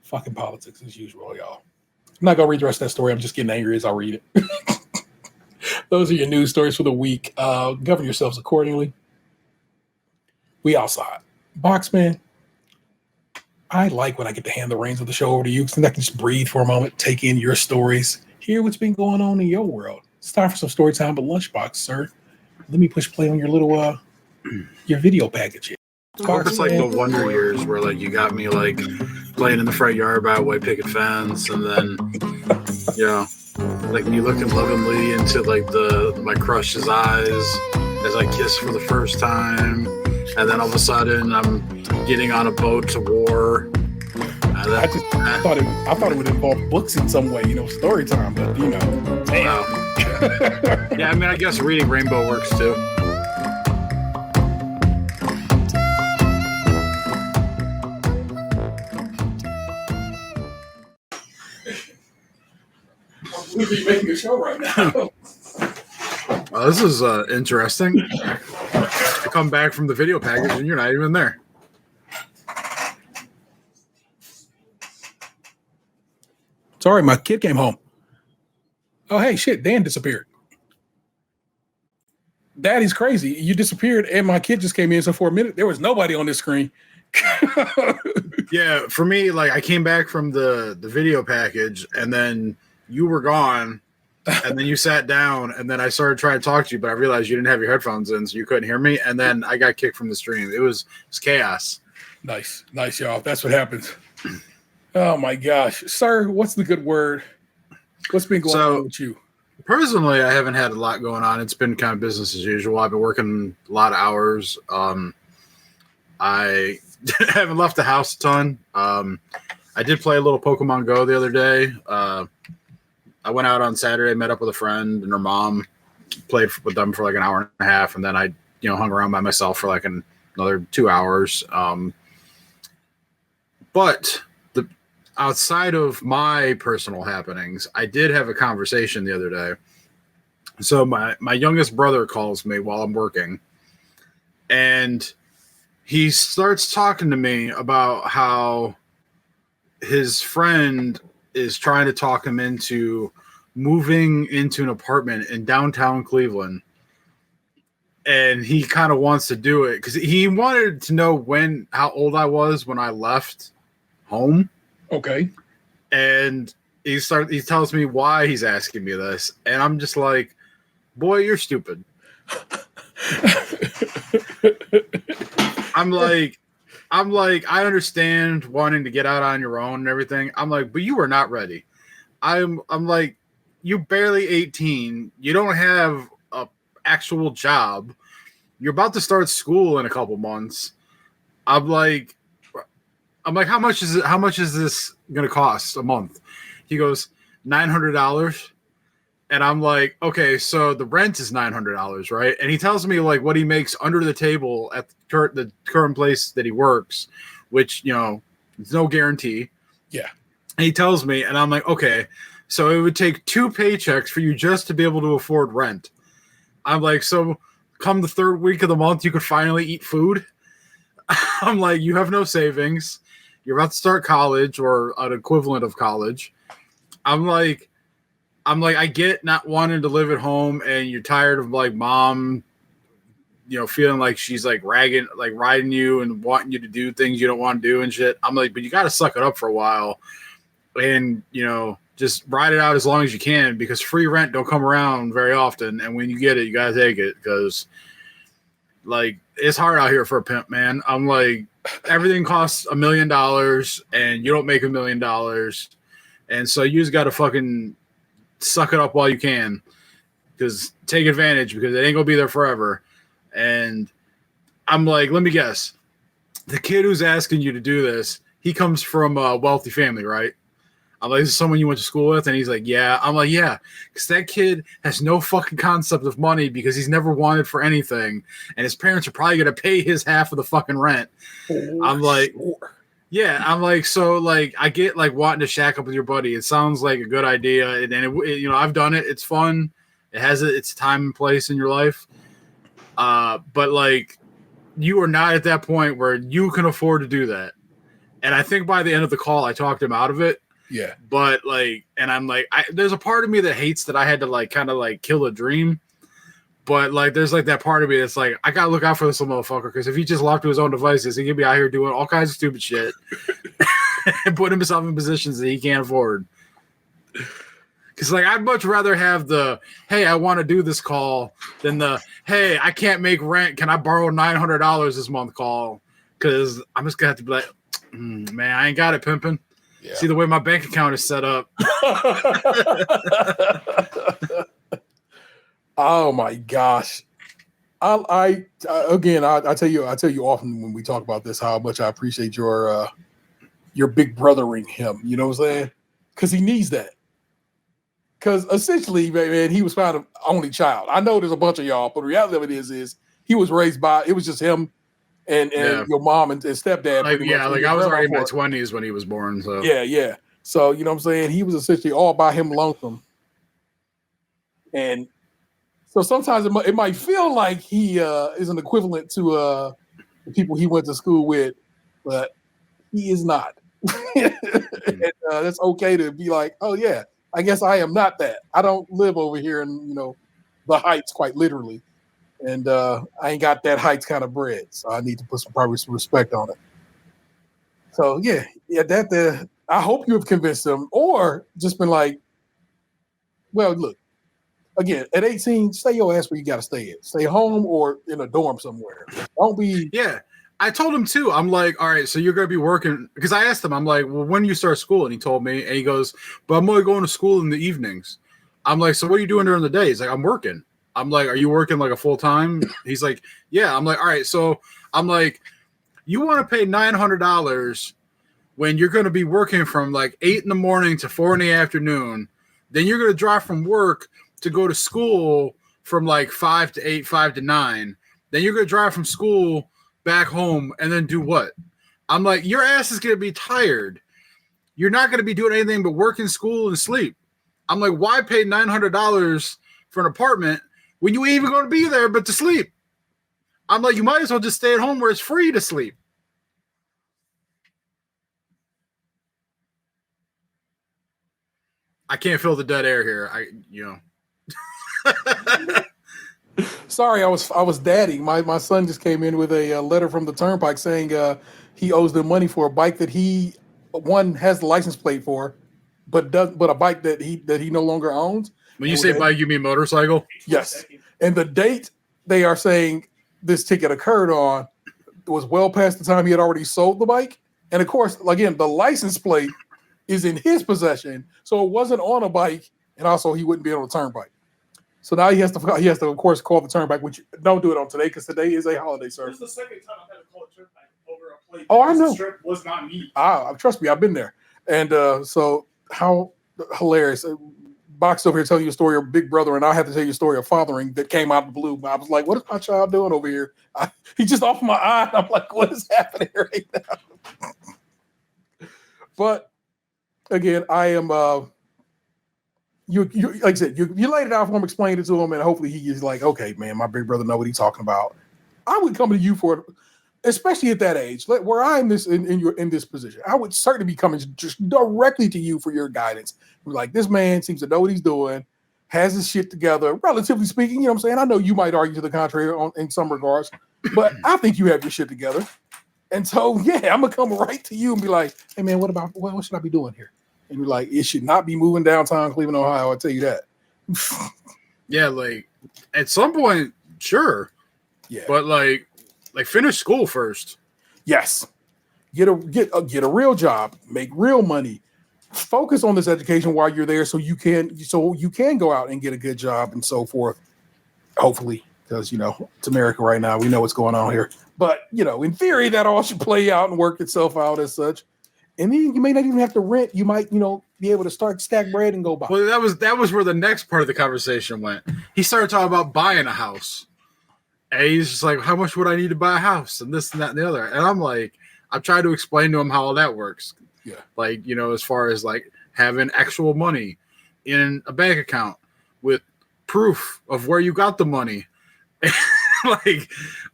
Fucking politics as usual, y'all. I'm not going to read the rest of that story. I'm just getting angry as I read it. Those are your news stories for the week. Govern yourselves accordingly. We outside. Boxman, I like when I get to hand the reins of the show over to you because I can just breathe for a moment, take in your stories, hear what's been going on in your world. It's time for some story time at Lunchbox, sir. Let me push play on your little your video package here. I hope it's like the Wonder Years where like you got me like playing in the front yard by a white picket fence, and then like me looking lovingly into like my crush's eyes as I kiss for the first time, and then all of a sudden I'm getting on a boat to war. I thought it would involve books in some way, story time, but damn. Wow. Yeah, I mean, I guess reading Rainbow works too. We'll be making a show right now. This is interesting. I come back from the video package and you're not even there. Sorry, my kid came home. Oh, hey, shit, Dan disappeared. Daddy's crazy. You disappeared and my kid just came in. So for a minute, there was nobody on this screen. Yeah, for me, like I came back from the video package and then you were gone and then you sat down and then I started trying to talk to you, but I realized you didn't have your headphones in, so you couldn't hear me. And then I got kicked from the stream. It was chaos. Nice, y'all. That's what happens. Oh my gosh. Sir, what's the good word? What's been going on with you? Personally, I haven't had a lot going on. It's been kind of business as usual. I've been working a lot of hours. I haven't left the house a ton. I did play a little Pokemon Go the other day. I went out on Saturday, met up with a friend and her mom, played with them for like an hour and a half, and then I, hung around by myself for like another 2 hours. But outside of my personal happenings, I did have a conversation the other day. So my youngest brother calls me while I'm working, and he starts talking to me about how his friend is trying to talk him into moving into an apartment in downtown Cleveland. And he kind of wants to do it because he wanted to know how old I was when I left home. Okay. And he tells me why he's asking me this. And I'm just like, boy, you're stupid. I'm like, I understand wanting to get out on your own and everything. I'm like, but you are not ready. I'm like, you're barely 18. You don't have a actual job. You're about to start school in a couple months. I'm like, how much is it? How much is this going to cost a month? He goes, $900. And I'm like, okay, so the rent is $900, right? And he tells me like what he makes under the table at the current place that he works, which, there's no guarantee. Yeah. And he tells me, and I'm like, okay, so it would take 2 paychecks for you just to be able to afford rent. I'm like, so come the third week of the month, you could finally eat food. I'm like, you have no savings. You're about to start college or an equivalent of college. I'm like, I get not wanting to live at home and you're tired of like mom, feeling like she's like riding you and wanting you to do things you don't want to do and shit. I'm like, but you got to suck it up for a while and, just ride it out as long as you can because free rent don't come around very often. And when you get it, you got to take it because like it's hard out here for a pimp, man. I'm like, everything costs $1 million and you don't make $1 million. And so you just got to fucking suck it up while you can because take advantage because it ain't gonna be there forever. And I'm like, let me guess, the kid who's asking you to do this, he comes from a wealthy family, right? I'm like, "This is someone you went to school with?" And he's like, "Yeah." I'm like, "Yeah," because that kid has no fucking concept of money because he's never wanted for anything, and his parents are probably gonna pay his half of the fucking rent. I'm like, sure. yeah, I'm like, so like, I get like wanting to shack up with your buddy. It sounds like a good idea, and I've done it. It's fun. It has its time and place in your life. But like, you are not at that point where you can afford to do that. And I think by the end of the call, I talked him out of it. Yeah. But like, and I'm like, there's a part of me that hates that I had to like kind of like kill a dream. But like, there's like that part of me that's like, I gotta look out for this little motherfucker because if he just locked to his own devices, he could be out here doing all kinds of stupid shit and putting himself in positions that he can't afford. Because like, I'd much rather have the "hey, I want to do this" call than the "hey, I can't make rent. Can I borrow $900 this month" call? Because I'm just gonna have to be like, man, I ain't got it, pimping. Yeah. See the way my bank account is set up. Oh my gosh. I tell you often when we talk about this how much I appreciate your big brothering him. You know what I'm saying? Because he needs that. Because essentially, man, he was found an only child. I know there's a bunch of y'all, but the reality of it is he was raised by, it was just him and your mom and stepdad. Like, yeah, like I was already in my 20s when he was born. So yeah. So you know what I'm saying? He was essentially all by him lonesome. And so sometimes it might feel like he is an equivalent to the people he went to school with, but he is not. And that's okay to be like, oh yeah, I guess I am not that. I don't live over here in the heights, quite literally, and I ain't got that heights kind of bread, so I need to put some respect on it. So yeah, that I hope you have convinced them, or just been like, well, look. Again, at 18, stay your ass where you got to stay at. Stay home or in a dorm somewhere. Don't be. Yeah. I told him too. I'm like, all right, so you're going to be working. Because I asked him, I'm like, well, when do you start school? And he told me, and he goes, but I'm only going to school in the evenings. I'm like, so what are you doing during the day? He's like, I'm working. I'm like, are you working like a full time? He's like, yeah. I'm like, all right. So I'm like, you want to pay $900 when you're going to be working from like 8 in the morning to 4 in the afternoon. Then you're going to drive from work to go to school from like 5 to 8, 5 to 9. Then you're going to drive from school back home and then do what? I'm like, your ass is going to be tired. You're not going to be doing anything but work in school and sleep. I'm like, why pay $900 for an apartment when you ain't even going to be there but to sleep? I'm like, you might as well just stay at home where it's free to sleep. I can't feel the dead air here. Sorry, I was dadding. My son just came in with a letter from the Turnpike saying he owes them money for a bike that he has the license plate for, but a bike that he no longer owns. When you say bike, you mean motorcycle? Yes. And the date they are saying this ticket occurred on was well past the time he had already sold the bike. And of course, again, the license plate is in his possession, so it wasn't on a bike, and also he wouldn't be on a Turnpike. So now he has to, of course, call the Turnpike, which don't do it on today because today is a holiday service. This is the second time I've had to call a Turnpike over a plate. Oh, I know. This trip was not me. Trust me, I've been there. And so how hilarious. Box over here telling you a story of Big Brother, and I have to tell you a story of fathering that came out of the blue. I was like, what is my child doing over here? He just off my eye. I'm like, what is happening right now? But again, I am you like I said, you laid it out for him, explained it to him, and hopefully he's like, okay, man, my big brother know what he's talking about. I would come to you for, especially at that age, where I'm in this position. I would certainly be coming just directly to you for your guidance. Like, this man seems to know what he's doing, has his shit together, relatively speaking. You know what I'm saying? I know you might argue to the contrary in some regards, but I think you have your shit together. And so, yeah, I'm gonna come right to you and be like, hey man, what should I be doing here? And you're like, it should not be moving downtown Cleveland, Ohio. I'll tell you that. Yeah, like at some point, sure. Yeah. But like finish school first. Yes. Get a real job, make real money. Focus on this education while you're there so you can go out and get a good job and so forth. Hopefully, because it's America right now. We know what's going on here. But in theory, that all should play out and work itself out as such. And then you may not even have to rent. You might, be able to start stack bread and go buy. Well, that was where the next part of the conversation went. He started talking about buying a house. And he's just like, how much would I need to buy a house? And this and that and the other. And I'm like, I'm trying to explain to him how all that works. Yeah. Like, as far as like having actual money in a bank account with proof of where you got the money. Like,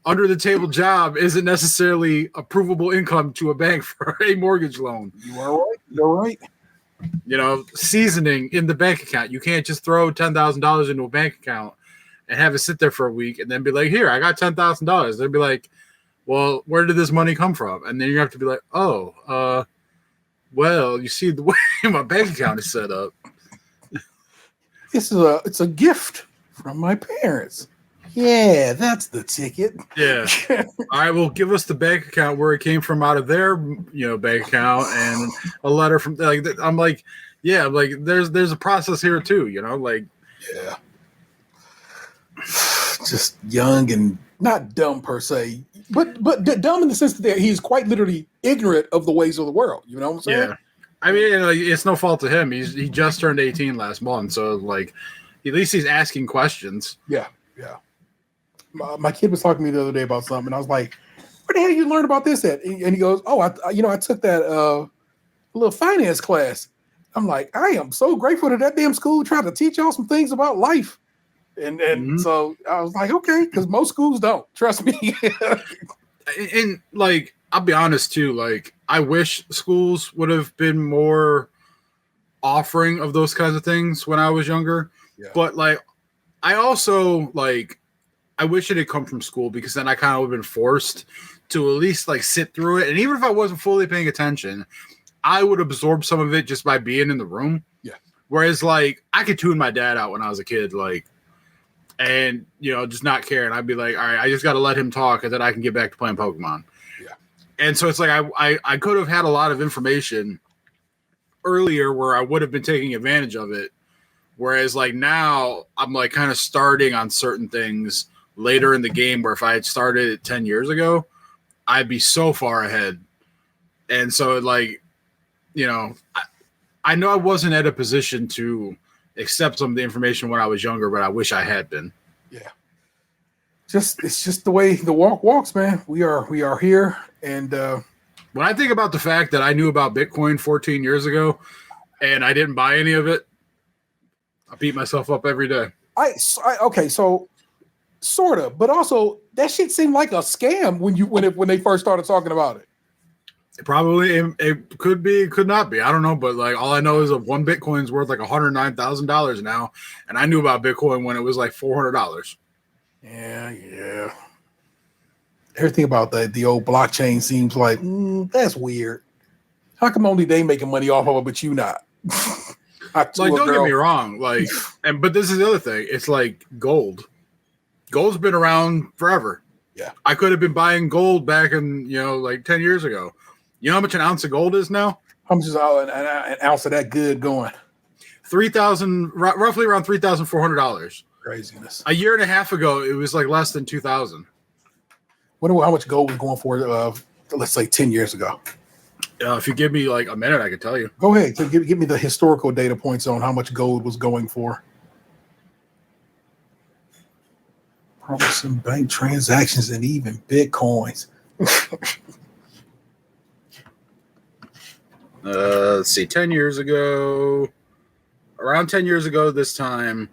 under the table job isn't necessarily a provable income to a bank for a mortgage loan. You are right. You're right. Seasoning in the bank account. You can't just throw $10,000 into a bank account and have it sit there for a week and then be like, here, I got $10,000. They'd be like, well, where did this money come from? And then you have to be like, well, you see the way my bank account is set up. It's a gift from my parents. Yeah, that's the ticket. Yeah. All right, well, give us the bank account where it came from out of their, bank account and a letter from like. I'm like, yeah, like there's a process here too, like. Yeah. Just young and not dumb per se, but dumb in the sense that he's quite literally ignorant of the ways of the world. You know what I'm saying? Yeah. I mean, it's no fault to him. He just turned 18 last month, so like, at least he's asking questions. Yeah. My kid was talking to me the other day about something, and I was like, "Where the hell did you learn about this at?" And he goes, "Oh, I took that little finance class." I'm like, I am so grateful that damn school tried to teach y'all some things about life, and so I was like, okay, because most schools don't. Trust me. And like, I'll be honest too. Like, I wish schools would have been more offering of those kinds of things when I was younger. Yeah. But like, I also like. I wish it had come from school because then I kind of would have been forced to at least like sit through it. And even if I wasn't fully paying attention, I would absorb some of it just by being in the room. Yeah. Whereas like I could tune my dad out when I was a kid, like, and just not care. And I'd be like, all right, I just got to let him talk and then I can get back to playing Pokemon. Yeah. And so it's like, I could have had a lot of information earlier where I would have been taking advantage of it. Whereas like now I'm like kind of starting on certain things later in the game where if I had started it 10 years ago, I'd be so far ahead. And so like, I know I wasn't at a position to accept some of the information when I was younger, but I wish I had been. Yeah. It's just the way the walk walks, man. We are here. And when I think about the fact that I knew about Bitcoin 14 years ago and I didn't buy any of it, I beat myself up every day. Okay, so sort of, but also that shit seemed like a scam when they first started talking about it. It could be, it could not be. I don't know, but like all I know is that one Bitcoin's worth like $109,000 now, and I knew about Bitcoin when it was like $400. Yeah. Everything about the old blockchain seems like that's weird. How come only they making money off of it, but you not? Like, don't get me wrong, like, but this is the other thing. It's like gold. Gold's been around forever. Yeah. I could have been buying gold back in, like 10 years ago. You know how much an ounce of gold is now? How much is an ounce of that good going? Roughly around $3,400. Craziness. A year and a half ago, it was like less than 2,000. Wonder how much gold was going for, let's say 10 years ago. If you give me like a minute, I could tell you. Go ahead. So give me the historical data points on how much gold was going for. Probably some bank transactions and even Bitcoins. Let's see. 10 years ago, around 10 years ago this time,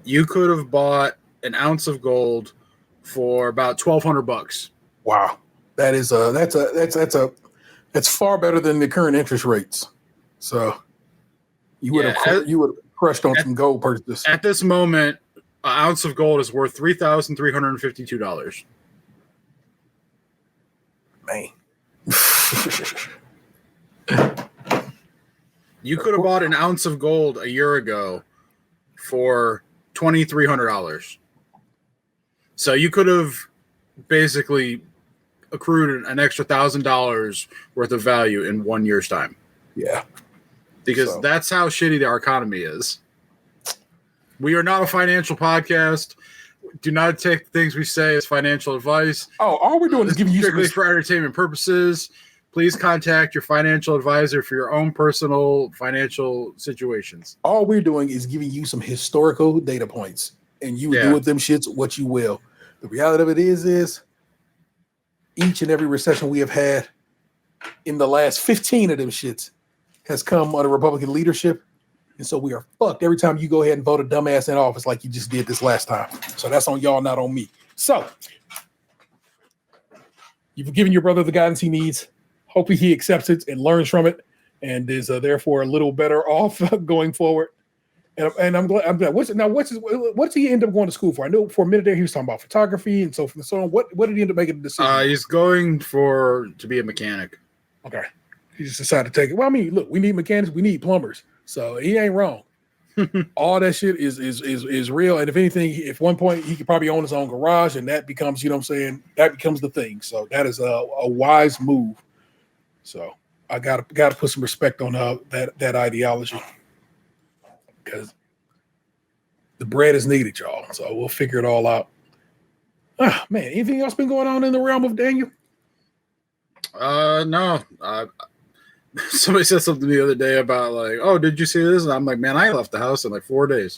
you could have bought an ounce of gold for about $1,200. Wow. That's far better than the current interest rates. So you would have crushed on some gold purchases. At this moment, an ounce of gold is worth $3,352. Man. You could have bought an ounce of gold a year ago for $2,300. So you could have basically accrued an extra $1,000 worth of value in 1 year's time. Yeah. Because that's how shitty our economy is. We are not a financial podcast. Do not take things we say as financial advice. Oh, all we're doing is giving you strictly for entertainment purposes. please contact your financial advisor for your own personal financial situations. All we're doing is giving you some historical data points, and you do with them shits what you will. The reality of it is each and every recession we have had in the last 15 of them shits has come under Republican leadership. And so we are fucked every time you go ahead and vote a dumbass in office like you just did this last time. So that's on y'all, not on me. So you've given your brother the guidance he needs. Hopefully he accepts it and learns from it and is therefore a little better off going forward. And I'm glad. What does he end up going to school for? I know for a minute there he was talking about photography and so forth and so on. What did he end up making a decision? He's going to be a mechanic. Okay. He just decided to take it. Well, I mean, look, we need mechanics, we need plumbers. So he ain't wrong. All that shit is real. And if anything, if one point he could probably own his own garage and that becomes, you know what I'm saying, that becomes the thing. So that is a wise move. So I gotta put some respect on that ideology. Because the bread is needed, y'all. So we'll figure it all out. Ah, man, anything else been going on in the realm of Daniel? No. Somebody said something the other day about like, oh, did you see this? And I'm like, man, I left the house in like 4 days.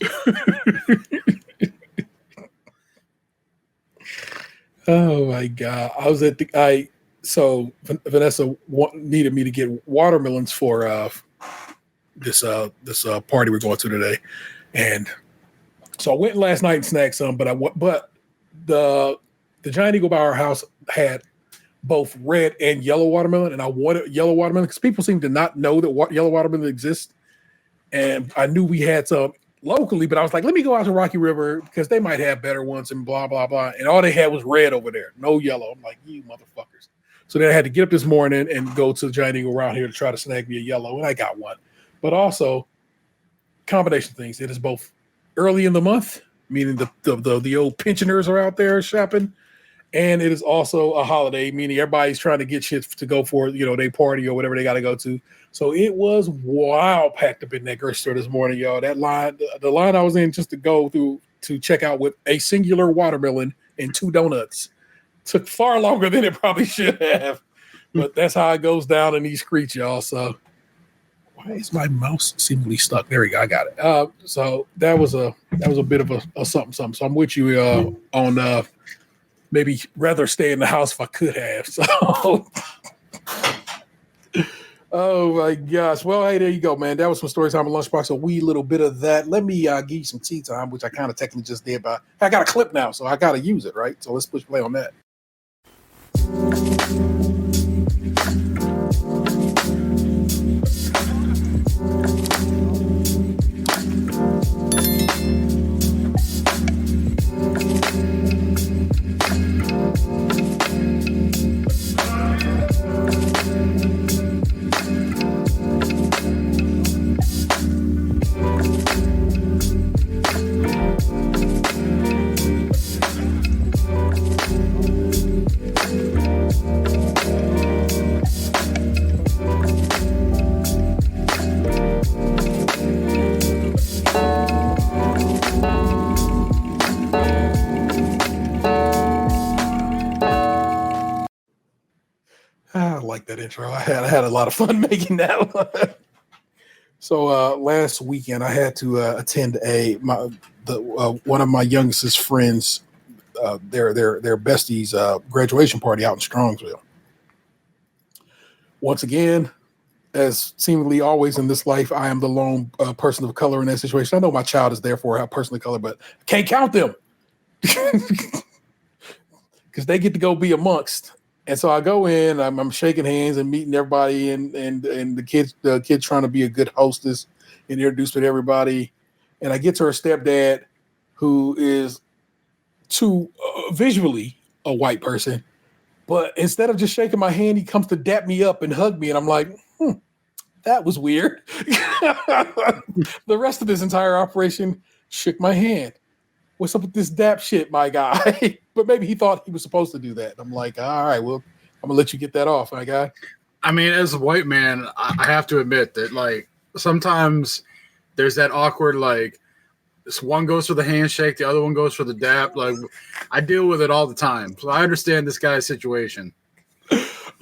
Oh my God. I was at so Vanessa needed me to get watermelons for this party we're going to today. And so I went last night and snagged some, but the Giant Eagle by our house had both red and yellow watermelon, and I wanted yellow watermelon because people seem to not know that yellow watermelon exists. And I knew we had some locally, but I was like, let me go out to Rocky River because they might have better ones and blah, blah, blah. And all they had was red over there, no yellow. I'm like, you motherfuckers. So then I had to get up this morning and go to the Giant Eagle around here to try to snag me a yellow, and I got one. But also, combination of things. It is both early in the month, meaning the old pensioners are out there shopping, and it is also a holiday, meaning everybody's trying to get shit to go for, they party or whatever they got to go to. So it was wild packed up in that grocery store this morning, y'all. That line, the line I was in just to go through to check out with a singular watermelon and 2 donuts took far longer than it probably should have. But that's how it goes down in these streets, y'all. So why is my mouse seemingly stuck? There we go. I got it. So that was a bit of a something. So I'm with you on maybe rather stay in the house if I could have. So, oh my gosh. Well, hey, there you go, man. That was some story time and lunchbox. A wee little bit of that. Let me give you some tea time, which I kind of technically just did, but I got a clip now, so I got to use it, right? So let's push play on that. I like that intro. I had a lot of fun making that one. So last weekend I had to attend one of my youngest friends, their besties graduation party out in Strongsville. Once again, as seemingly always in this life, I am the lone person of color in that situation. I know my child is therefore a person of color, but I can't count them because they get to go be amongst. And so I go in, I'm shaking hands and meeting everybody, and the kids trying to be a good hostess and introduce me to everybody. And I get to her stepdad, who is visually a white person, but instead of just shaking my hand, he comes to dap me up and hug me, and I'm like, that was weird. The rest of this entire operation shook my hand. What's up with this dap shit, my guy? But maybe he thought he was supposed to do that. I'm like, all right, well, I'm gonna let you get that off, my guy. I mean, as a white man, I have to admit that like sometimes there's that awkward like this one goes for the handshake, the other one goes for the dap. Like I deal with it all the time, so I understand this guy's situation.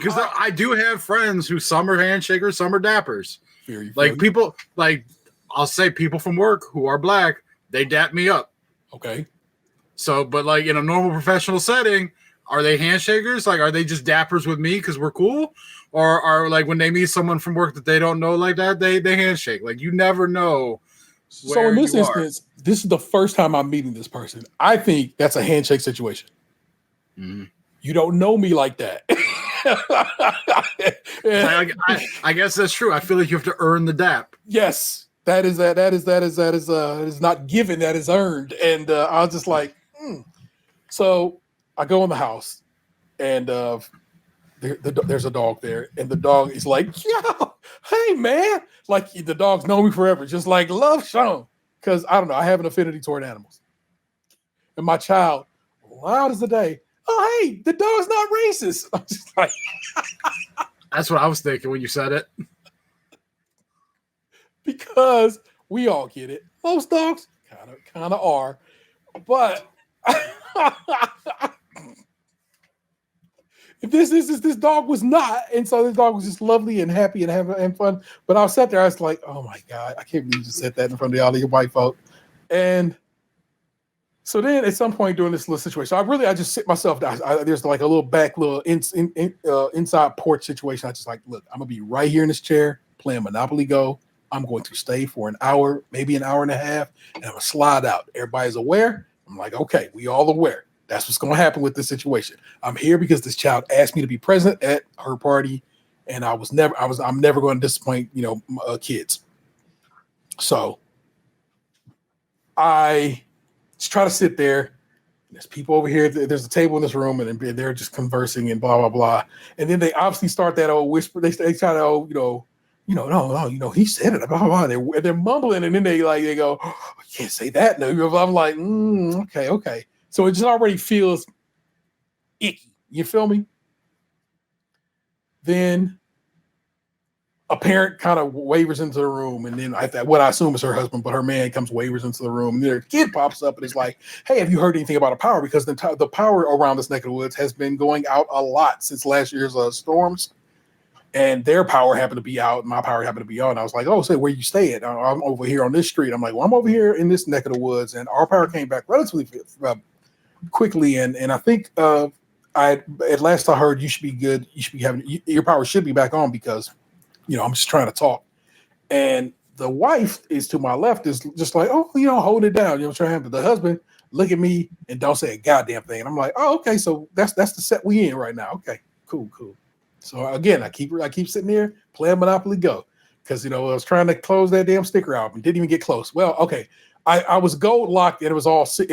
Because I do have friends who some are handshakers, some are dappers. Like people, like I'll say people from work who are black, they dap me up. Okay. So, but like in a normal professional setting, are they handshakers? Like, are they just dappers with me because we're cool? Or are like when they meet someone from work that they don't know like that, they handshake. Like you never know. So in this instance, this is the first time I'm meeting this person. I think that's a handshake situation. Mm-hmm. You don't know me like that. I guess that's true. I feel like you have to earn the dap. Yes, that is not given. That is earned. And I was just like, So I go in the house, and there's a dog there, and the dog is like, yo, hey man, like the dog's known me forever, just like love Sean, because I don't know, I have an affinity toward animals. And my child, loud as the day, oh hey, the dog's not racist. I'm just like, that's what I was thinking when you said it. Because we all get it. Most dogs kind of are, but this dog was not, and so this dog was just lovely and happy and having fun. But I sat there, I was like, oh my god, I can't believe you just said that in front of all of your white folk. And so then at some point during this little situation, I just sit myself down. There's like a little back little inside porch situation. I just like, look, I'm gonna be right here in this chair playing Monopoly Go. I'm going to stay for an hour, maybe an hour and a half, and I'm gonna slide out. Everybody's aware. I'm like, okay, we all aware. That's what's going to happen with this situation. I'm here because this child asked me to be present at her party, and I'm never going to disappoint, kids. So I just try to sit there. There's people over here. There's a table in this room, and they're just conversing and blah blah blah. And then they obviously start that old whisper. They try to, no, he said it. Blah blah blah. They're mumbling, and then they go, oh, I can't say that. No, I'm like, okay. So it just already feels icky. You feel me? Then a parent kind of wavers into the room, and then what I assume is her husband, but her man wavers into the room, and their kid pops up and is like, hey, have you heard anything about a power? Because the power around this neck of the woods has been going out a lot since last year's storms, and their power happened to be out, and my power happened to be on. I was like, oh, say, where you stay at? I'm over here on this street. I'm like, well, I'm over here in this neck of the woods, and our power came back relatively quickly, and I think at last I heard you should be good. You should be having your power should be back on because I'm just trying to talk. And the wife is to my left is just like, oh, hold it down. Trying to. The husband look at me and don't say a goddamn thing. And I'm like, oh, okay, so that's the set we in right now. Okay, cool. So again, I keep sitting there playing Monopoly Go because I was trying to close that damn sticker out and didn't even get close. Well, okay. I was gold locked, and it was 6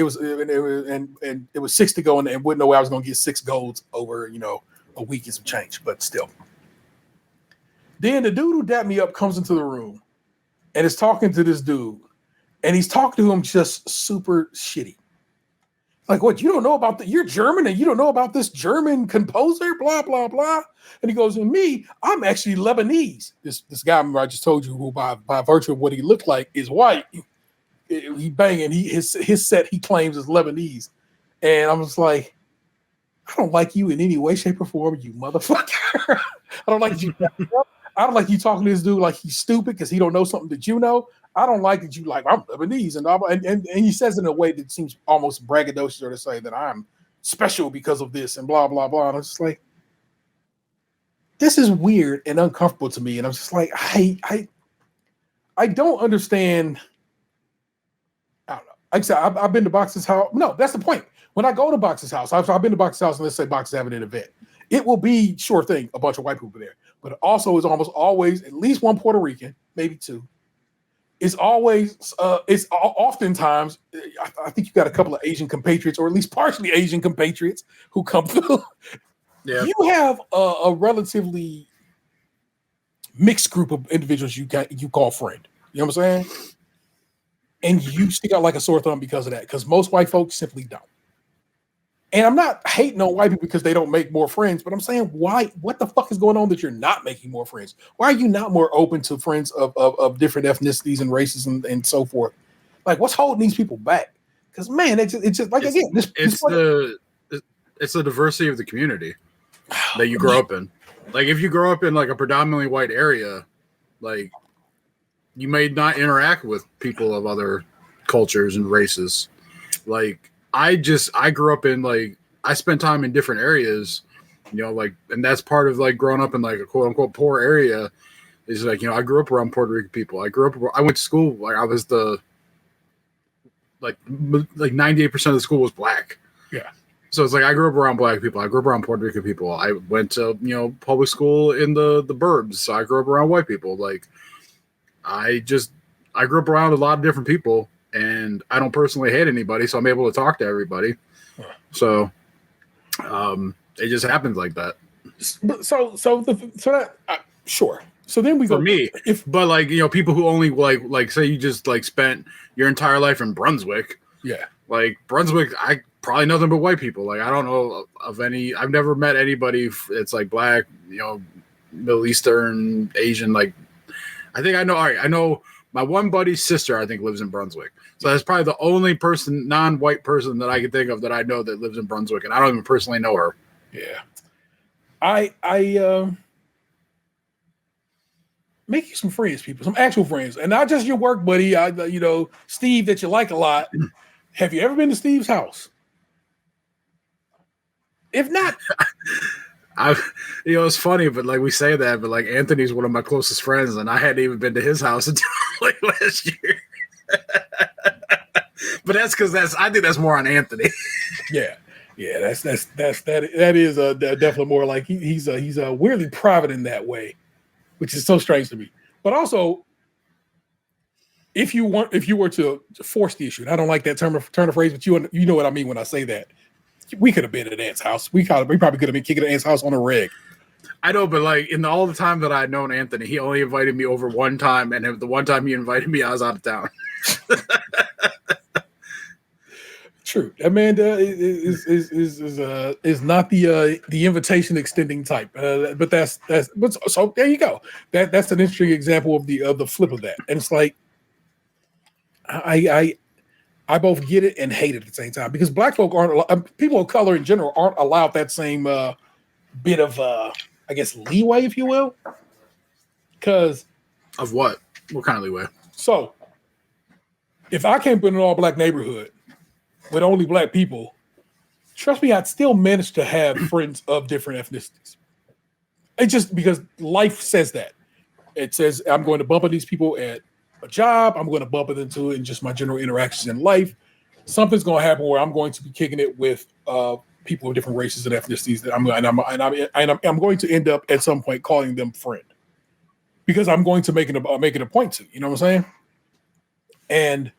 to go, and wouldn't know where I was going to get 6 golds over a week and some change, but still. Then the dude who dapped me up comes into the room and is talking to this dude, and he's talking to him just super shitty. Like, what, you don't know about you're German and you don't know about this German composer, blah blah blah. And he goes, and me, I'm actually Lebanese. This guy I just told you, who by virtue of what he looked like is white. He banging his set he claims is Lebanese, and I'm just like, I don't like you in any way, shape, or form, you motherfucker. I don't like you. I don't like you talking to this dude like he's stupid because he don't know something that you know. I don't like that you like I'm Lebanese, and he says it in a way that seems almost braggadocious, or to say that I'm special because of this and blah blah blah. And I'm just like, this is weird and uncomfortable to me, and I'm just like, I don't understand. I don't know. Like I said, I've been to Box's house. No, that's the point. When I go to Box's house, I've been to Box's house, and let's say Box is having an event. It will be, sure thing, a bunch of white people there. But it also is almost always at least one Puerto Rican, maybe 2. It's always, oftentimes, I think you've got a couple of Asian compatriots, or at least partially Asian compatriots who come through. Yeah. You have a relatively mixed group of individuals you call friend. You know what I'm saying? And you stick out like a sore thumb because of that, because most white folks simply don't. And I'm not hating on white people because they don't make more friends, but I'm saying, why? What the fuck is going on that you're not making more friends? Why are you not more open to friends of different ethnicities and races and so forth? Like, what's holding these people back? Because man, it's just like, again, it's the diversity of the community that you grow up in. Like if you grow up in like a predominantly white area, like you may not interact with people of other cultures and races. Like I grew up in like I spent time in different areas, like, and that's part of like growing up in like a quote unquote poor area is like, I grew up around Puerto Rican people. I went to school, like I was like 98% of the school was black. Yeah. So it's like I grew up around black people. I grew up around Puerto Rican people. I went to, public school in the burbs. So I grew up around white people. Like I grew up around a lot of different people, and I don't personally hate anybody, so I'm able to talk to everybody. So it just happens like that. Sure. So then we for go me, but like people who only like say you just like spent your entire life in Brunswick. Yeah. Like Brunswick, I probably nothing but white people. Like I don't know of any. I've never met anybody. It's like black, Middle Eastern, Asian. Like I think I know. All right, I know my one buddy's sister. I think lives in Brunswick. So that's probably the only person, non-white person that I can think of that I know that lives in Brunswick, and I don't even personally know her. Yeah. I make you some friends, people, some actual friends, and not just your work buddy. Steve that you like a lot. Have you ever been to Steve's house? If not, it's funny, but like we say that, but like Anthony's one of my closest friends, and I hadn't even been to his house until like last year. But that's because I think that's more on Anthony. Yeah, that is definitely more like he's weirdly private in that way, which is so strange to me. But also, if you were to force the issue, and I don't like that turn of phrase, but you know what I mean when I say that. We could have been at Ant's house. We probably could have been kicking at Ant's house on a reg. I know, but like in all the time that I'd known Anthony, he only invited me over one time, and the one time he invited me, I was out of town. True. Amanda is not the invitation extending type, but so there you go. That's an interesting example of the flip of that, and it's like I both get it and hate it at the same time because black folk people of color in general aren't allowed that same bit of I guess leeway, if you will. Because of what? What kind of leeway? So if I came up in an all black neighborhood with only black people, trust me, I'd still manage to have friends of different ethnicities. It's just because life says that. It says I'm going to bump into these people at a job. I'm going to bump into it in just my general interactions in life. Something's going to happen where I'm going to be kicking it with people of different races and ethnicities that I'm going to end up at some point calling them friend because I'm going to make it a point to. You know what I'm saying? And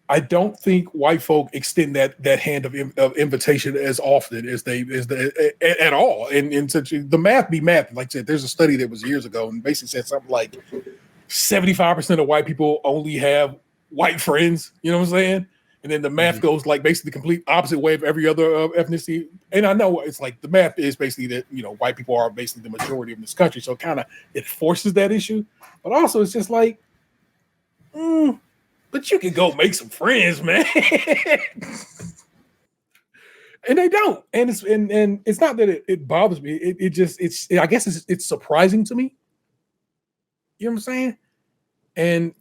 I don't think white folk extend that hand of invitation as often as at all. And such the math be math. Like I said, there's a study that was years ago and basically said something like 75% of white people only have white friends. You know what I'm saying? And then the math goes like basically the complete opposite way of every other ethnicity. And I know it's like the math is basically that white people are basically the majority of this country, so kind of it forces that issue. But also it's just like, but you can go make some friends, man. And they don't. And it's not that it bothers me. I guess it's surprising to me. You know what I'm saying? And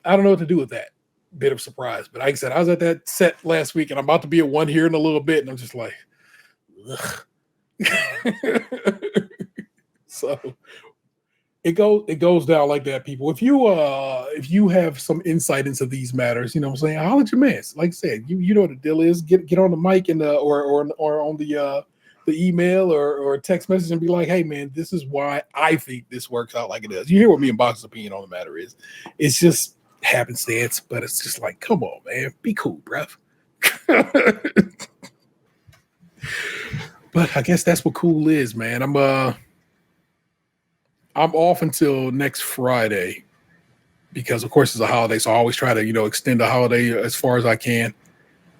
I don't know what to do with that bit of surprise. But like I said, I was at that set last week and I'm about to be at one here in a little bit. And I'm just like, ugh. So it goes down like that, people. If you have some insight into these matters, you know what I'm saying, holler at your man. Like I said, you know what the deal is. Get on the mic and or on the email or text message and be like, hey man, this is why I think this works out like it does. You hear what me and Box's opinion on the matter is. It's just happenstance, but it's just like, come on, man, be cool, bruv. But I guess that's what cool is, man. I'm off until next Friday because, of course, it's a holiday. So I always try to, extend the holiday as far as I can.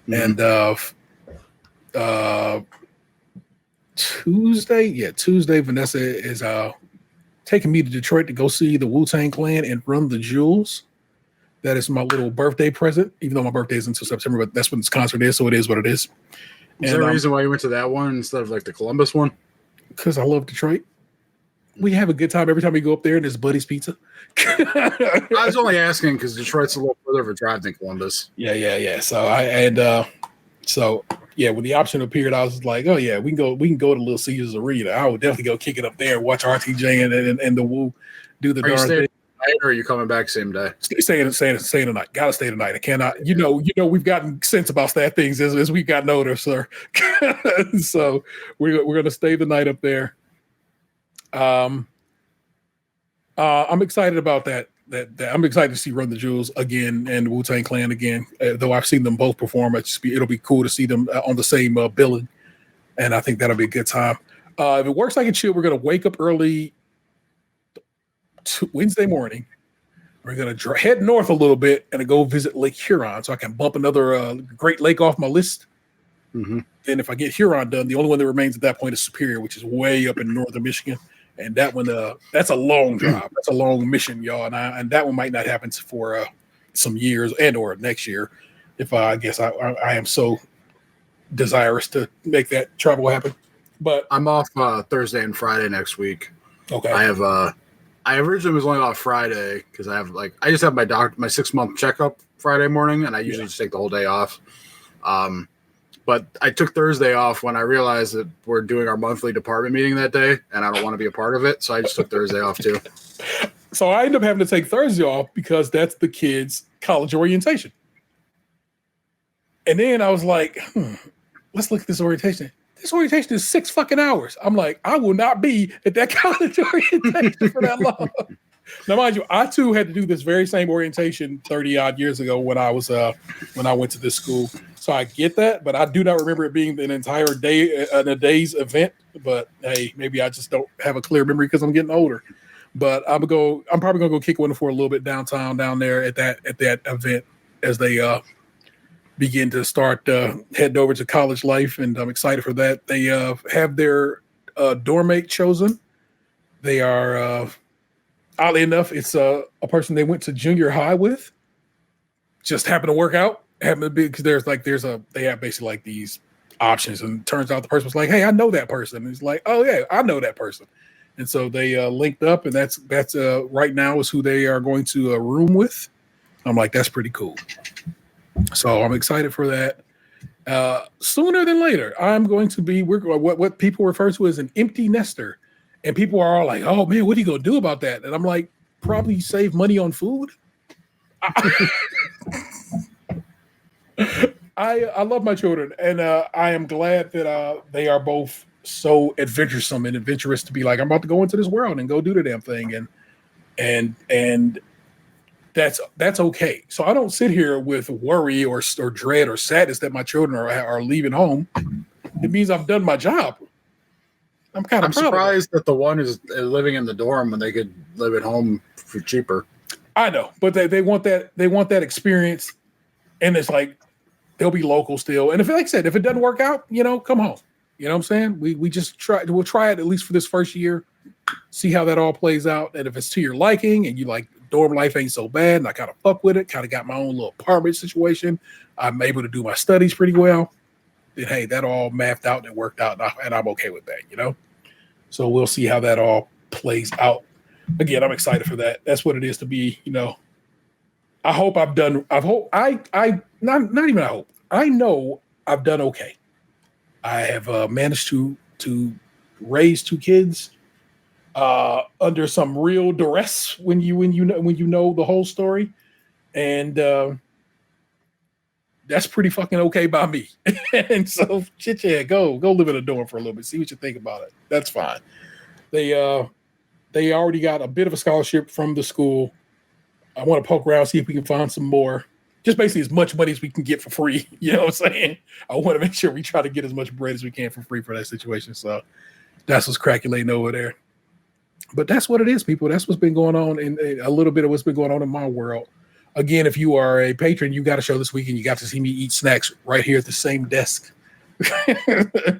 Mm-hmm. And Tuesday, Vanessa is taking me to Detroit to go see the Wu-Tang Clan and Run the Jewels. That is my little birthday present, even though my birthday is until September, but that's when this concert is, so it is what it is. Is there a reason why you went to that one instead of like the Columbus one? Because I love Detroit. We have a good time every time we go up there, and there's Buddy's Pizza. I was only asking because Detroit's a little further of a drive than Columbus. Yeah. So when the option appeared, I was like, oh yeah, we can go to Little Caesars Arena. I would definitely go kick it up there and watch RTJ and the Woo do the Are you darn staying thing. tonight, or are you coming back same day? Staying tonight. Gotta stay tonight. I cannot. You know, we've gotten sense about that things as we've gotten older, sir. So we're gonna stay the night up there. I'm excited about that. That I'm excited to see Run the Jewels again and Wu-Tang Clan again. Though I've seen them both perform, it'll be cool to see them on the same billing, and I think that'll be a good time. If it works like it should, we're gonna wake up early Wednesday morning. We're gonna head north a little bit and go visit Lake Huron, so I can bump another Great Lake off my list. Mm-hmm. And if I get Huron done, the only one that remains at that point is Superior, which is way up in northern Michigan. And that one, that's a long drive. That's a long mission, y'all. And that one might not happen for some years or next year. If I guess I am so desirous to make that travel happen. But I'm off Thursday and Friday next week. Okay. I originally was only off Friday because I just have my 6-month checkup Friday morning, and I usually just take the whole day off. But I took Thursday off when I realized that we're doing our monthly department meeting that day, and I don't want to be a part of it, so I just took Thursday off too. So I ended up having to take Thursday off because that's the kids' college orientation. And then I was like, let's look at this orientation. This orientation is 6 fucking hours. I'm like, I will not be at that college orientation for that long. Now, mind you, I too had to do this very same orientation 30 odd years ago when I went to this school. So I get that, but I do not remember it being an entire day, a day's event. But hey, maybe I just don't have a clear memory because I'm getting older. But I'm probably gonna go kick one for a little bit downtown down there at that event as they begin to start heading over to college life, and I'm excited for that. They have their dorm mate chosen. They are oddly enough, it's a person they went to junior high with. Just happened to work out. Happened to be because they have basically like these options, and it turns out the person was like, "Hey, I know that person." And it's like, "Oh yeah, I know that person." And so they linked up, and that's right now is who they are going to room with. I'm like, that's pretty cool. So I'm excited for that. Sooner than later, I'm going to be what people refer to as an empty nester, and people are all like, "Oh man, what are you gonna do about that?" And I'm like, probably save money on food. I love my children, and I am glad that they are both so adventuresome and adventurous to be like, I'm about to go into this world and go do the damn thing, and that's okay. So I don't sit here with worry or dread or sadness that my children are leaving home. It means I've done my job. I'm surprised that the one is living in the dorm when they could live at home for cheaper. I know, but they want that experience, and it's like they'll be local still. And if, like I said, if it doesn't work out, come home. You know what I'm saying? We'll try it at least for this first year, see how that all plays out. And if it's to your liking and you like dorm life ain't so bad, and I kind of fuck with it, kind of got my own little apartment situation, I'm able to do my studies pretty well, then hey, that all mapped out and it worked out, and I'm okay with that, So we'll see how that all plays out. Again, I'm excited for that. That's what it is to be, I hope I've done. I know I've done okay. I have managed to raise 2 kids under some real duress when you know the whole story, and that's pretty fucking okay by me. And so go live in a dorm for a little bit, see what you think about it. That's fine. They already got a bit of a scholarship from the school. I want to poke around, see if we can find some more. Just basically as much money as we can get for free. You know what I'm saying? I want to make sure we try to get as much bread as we can for free for that situation. So that's what's calculating over there. But that's what it is, people. That's what's been going on, and a little bit of what's been going on in my world. Again, if you are a patron, you got a show this week, and you got to see me eat snacks right here at the same desk.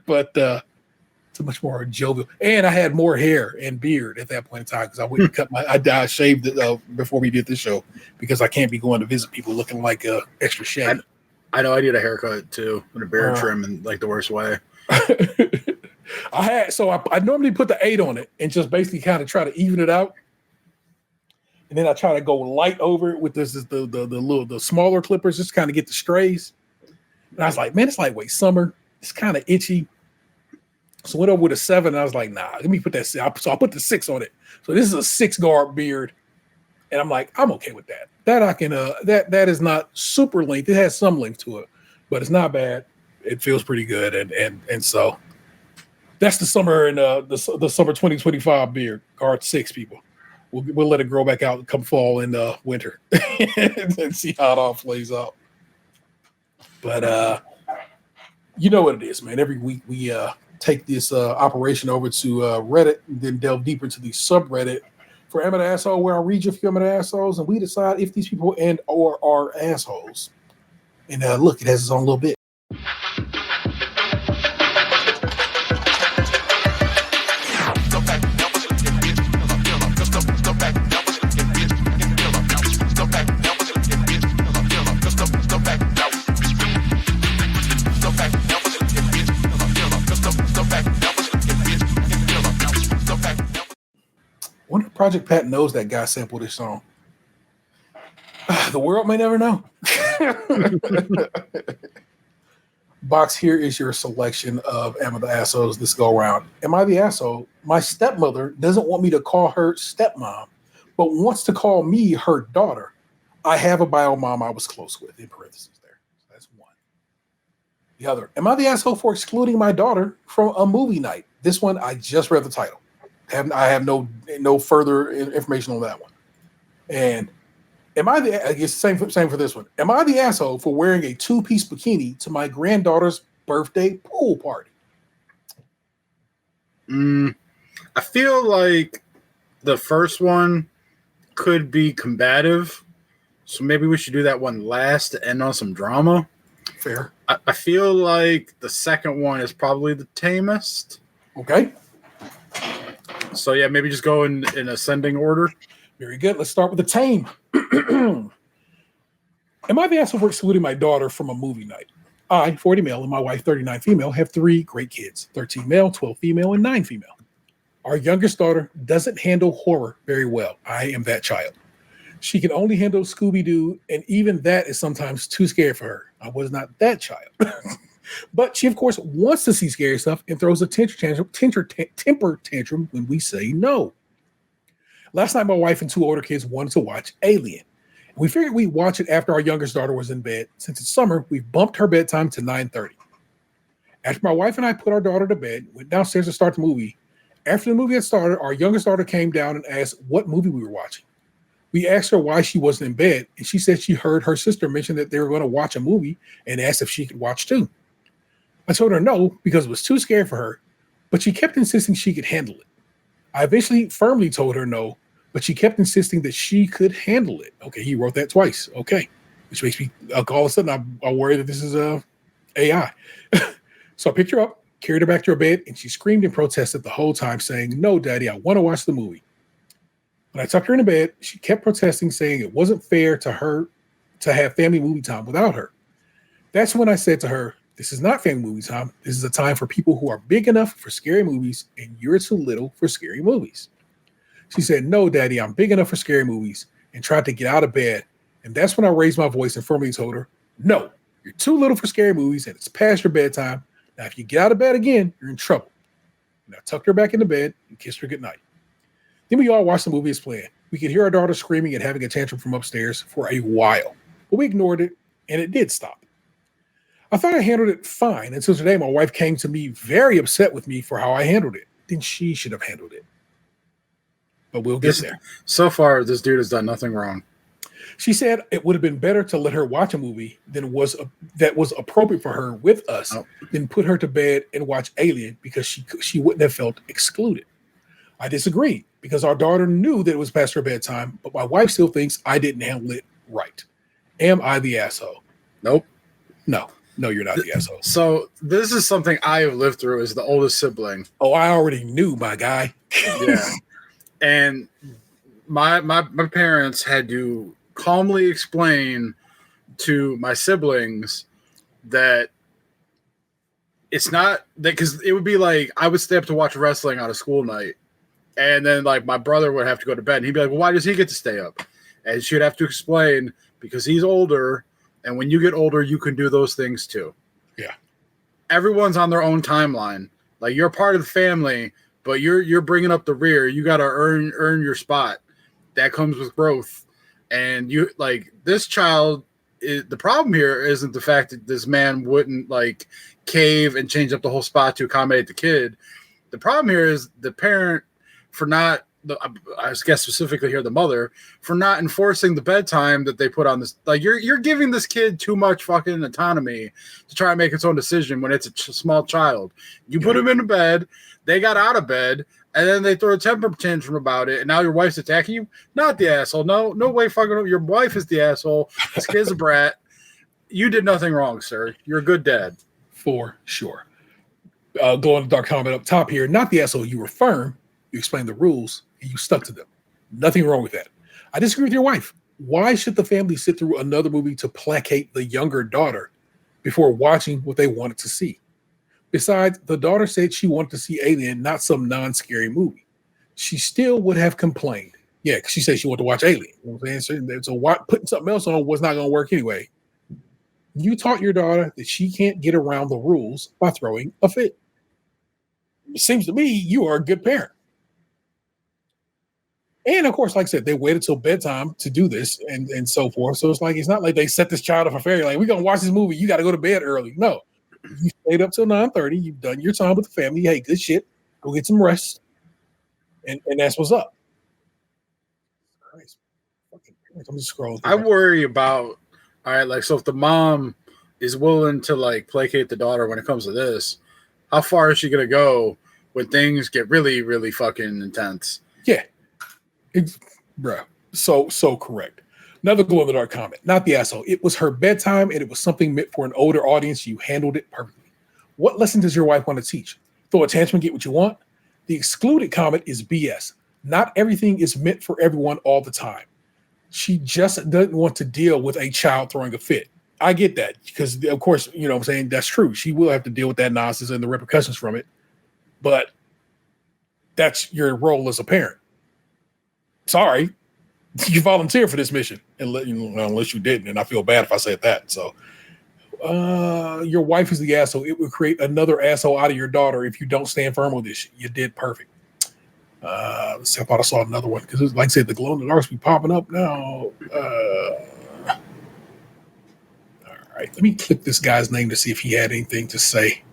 But it's a much more jovial. And I had more hair and beard at that point in time because I wouldn't I shaved it before we did this show because I can't be going to visit people looking like extra shaggy. I know I need a haircut too, and a beard trim in like the worst way. I normally put the 8 on it and just basically kind of try to even it out. And then I try to go light over it with the smaller clippers, just kind of get the strays. And I was like, man, it's lightweight summer. It's kind of itchy. So went over with a 7. And I was like, nah, let me put that. So I put the 6 on it. So this is a 6 guard beard. And I'm like, I'm okay with that. That I can that is not super length. It has some length to it, but it's not bad. It feels pretty good. And so that's the summer and the summer 2025 beard, guard 6 people. We'll let it grow back out come fall and winter and see how it all plays out. But you know what it is, man. Every week we take this operation over to Reddit and then delve deeper into the subreddit for Am I the Asshole, where I read you a few Am I the Assholes and we decide if these people and or are assholes. And look, it has its own little bit. Wonder if Project Pat knows that guy sampled this song. The world may never know. Box, here is your selection of Am I the Assholes this go around. Am I the asshole? My stepmother doesn't want me to call her stepmom, but wants to call me her daughter. I have a bio mom I was close with, in parentheses there. That's one. The other, am I the asshole for excluding my daughter from a movie night? This one, I just read the title. I have no further information on that one. And I guess same for this one. Am I the asshole for wearing a 2-piece bikini to my granddaughter's birthday pool party? I feel like the first one could be combative. So maybe we should do that one last to end on some drama. Fair. I feel like the second one is probably the tamest. Okay. So yeah, maybe just go in ascending order. Very good. Let's start with the tame. Am I the asshole for excluding my daughter from a movie night? I, 40 male, and my wife, 39 female, have 3 great kids, 13 male, 12 female, and 9 female. Our youngest daughter doesn't handle horror very well. I am that child. She can only handle Scooby-Doo, and even that is sometimes too scary for her. I was not that child. But she, of course, wants to see scary stuff and throws a temper tantrum when we say no. Last night, my wife and 2 older kids wanted to watch Alien. We figured we'd watch it after our youngest daughter was in bed. Since it's summer, we've bumped her bedtime to 9:30. After my wife and I put our daughter to bed, went downstairs to start the movie. After the movie had started, our youngest daughter came down and asked what movie we were watching. We asked her why she wasn't in bed, and she said she heard her sister mention that they were going to watch a movie and asked if she could watch too. I told her no, because it was too scary for her, but she kept insisting she could handle it. I eventually firmly told her no, but she kept insisting that she could handle it. Okay, he wrote that twice. Okay, which makes me, all of a sudden, I worry that this is AI. So I picked her up, carried her back to her bed, and she screamed and protested the whole time, saying, "No, Daddy, I want to watch the movie." When I tucked her in bed, she kept protesting, saying it wasn't fair to her to have family movie time without her. That's when I said to her, "This is not family movie time. This is a time for people who are big enough for scary movies, and you're too little for scary movies." She said, "No, Daddy, I'm big enough for scary movies," and tried to get out of bed. And that's when I raised my voice and firmly told her, "No, you're too little for scary movies, and it's past your bedtime. Now, if you get out of bed again, you're in trouble." And I tucked her back into bed and kissed her goodnight. Then we all watched the movie as planned. We could hear our daughter screaming and having a tantrum from upstairs for a while, but we ignored it, and it did stop. I thought I handled it fine until today my wife came to me very upset with me for how I handled it. Then she should have handled it. But we'll get there. So far, this dude has done nothing wrong. She said it would have been better to let her watch a movie that was appropriate for her with us than put her to bed and watch Alien because she wouldn't have felt excluded. I disagreed because our daughter knew that it was past her bedtime, but my wife still thinks I didn't handle it right. Am I the asshole? Nope. No, you're not the asshole. So this is something I have lived through as the oldest sibling. Oh, I already knew, my guy. Yeah. And my parents had to calmly explain to my siblings that it's not that, because it would be like I would stay up to watch wrestling on a school night, and then like my brother would have to go to bed, and he'd be like, "Well, why does he get to stay up?" And she'd have to explain, because he's older, and when you get older, you can do those things too. Yeah, everyone's on their own timeline. Like, you're part of the family, but you're bringing up the rear. You got to earn your spot. That comes with growth, and you like this child. The problem here isn't the fact that this man wouldn't like cave and change up the whole spot to accommodate the kid. The problem here is the parent for not, I guess specifically here, the mother, for not enforcing the bedtime that they put on this. Like, you're giving this kid too much fucking autonomy to try and make its own decision when it's a small child. You put him in bed, they got out of bed, and then they throw a temper tantrum about it, and now your wife's attacking you? Not the asshole. No way fucking your wife is the asshole. This kid's a brat. You did nothing wrong, sir. You're a good dad. For sure. Go on the dark comment up top here. Not the asshole. You were firm. You explained the rules, and you stuck to them. Nothing wrong with that. I disagree with your wife. Why should the family sit through another movie to placate the younger daughter before watching what they wanted to see? Besides, the daughter said she wanted to see Alien, not some non-scary movie. She still would have complained. Yeah, because she said she wanted to watch Alien. You know what I'm saying? So putting something else on was not going to work anyway. You taught your daughter that she can't get around the rules by throwing a fit. It seems to me you are a good parent. And of course, like I said, they waited till bedtime to do this and so forth. So it's not like they set this child up for failure. Like, we're going to watch this movie. You got to go to bed early. No. You stayed up till 9:30. You've done your time with the family. Hey, good shit. Go get some rest. And that's what's up. Christ. I'm just scrolling. I worry about, all right, like, so if the mom is willing to like placate the daughter when it comes to this, how far is she going to go when things get really, really fucking intense? Yeah. Bruh. So correct. Another glow in the dark comment. Not the asshole. It was her bedtime, and it was something meant for an older audience. You handled it perfectly. What lesson does your wife want to teach? Throw a tantrum and get what you want? The excluded comment is BS. Not everything is meant for everyone all the time. She just doesn't want to deal with a child throwing a fit. I get that, because of course, you know what I'm saying, that's true. She will have to deal with that nonsense and the repercussions from it. But that's your role as a parent. Sorry. You volunteered for this mission, unless you didn't, and I feel bad if I said that. So, your wife is the asshole. It would create another asshole out of your daughter if you don't stand firm with this. You did perfect. Let's see, I thought I saw another one, because, like I said, the glow in the darks be popping up now. All right, let me click this guy's name to see if he had anything to say.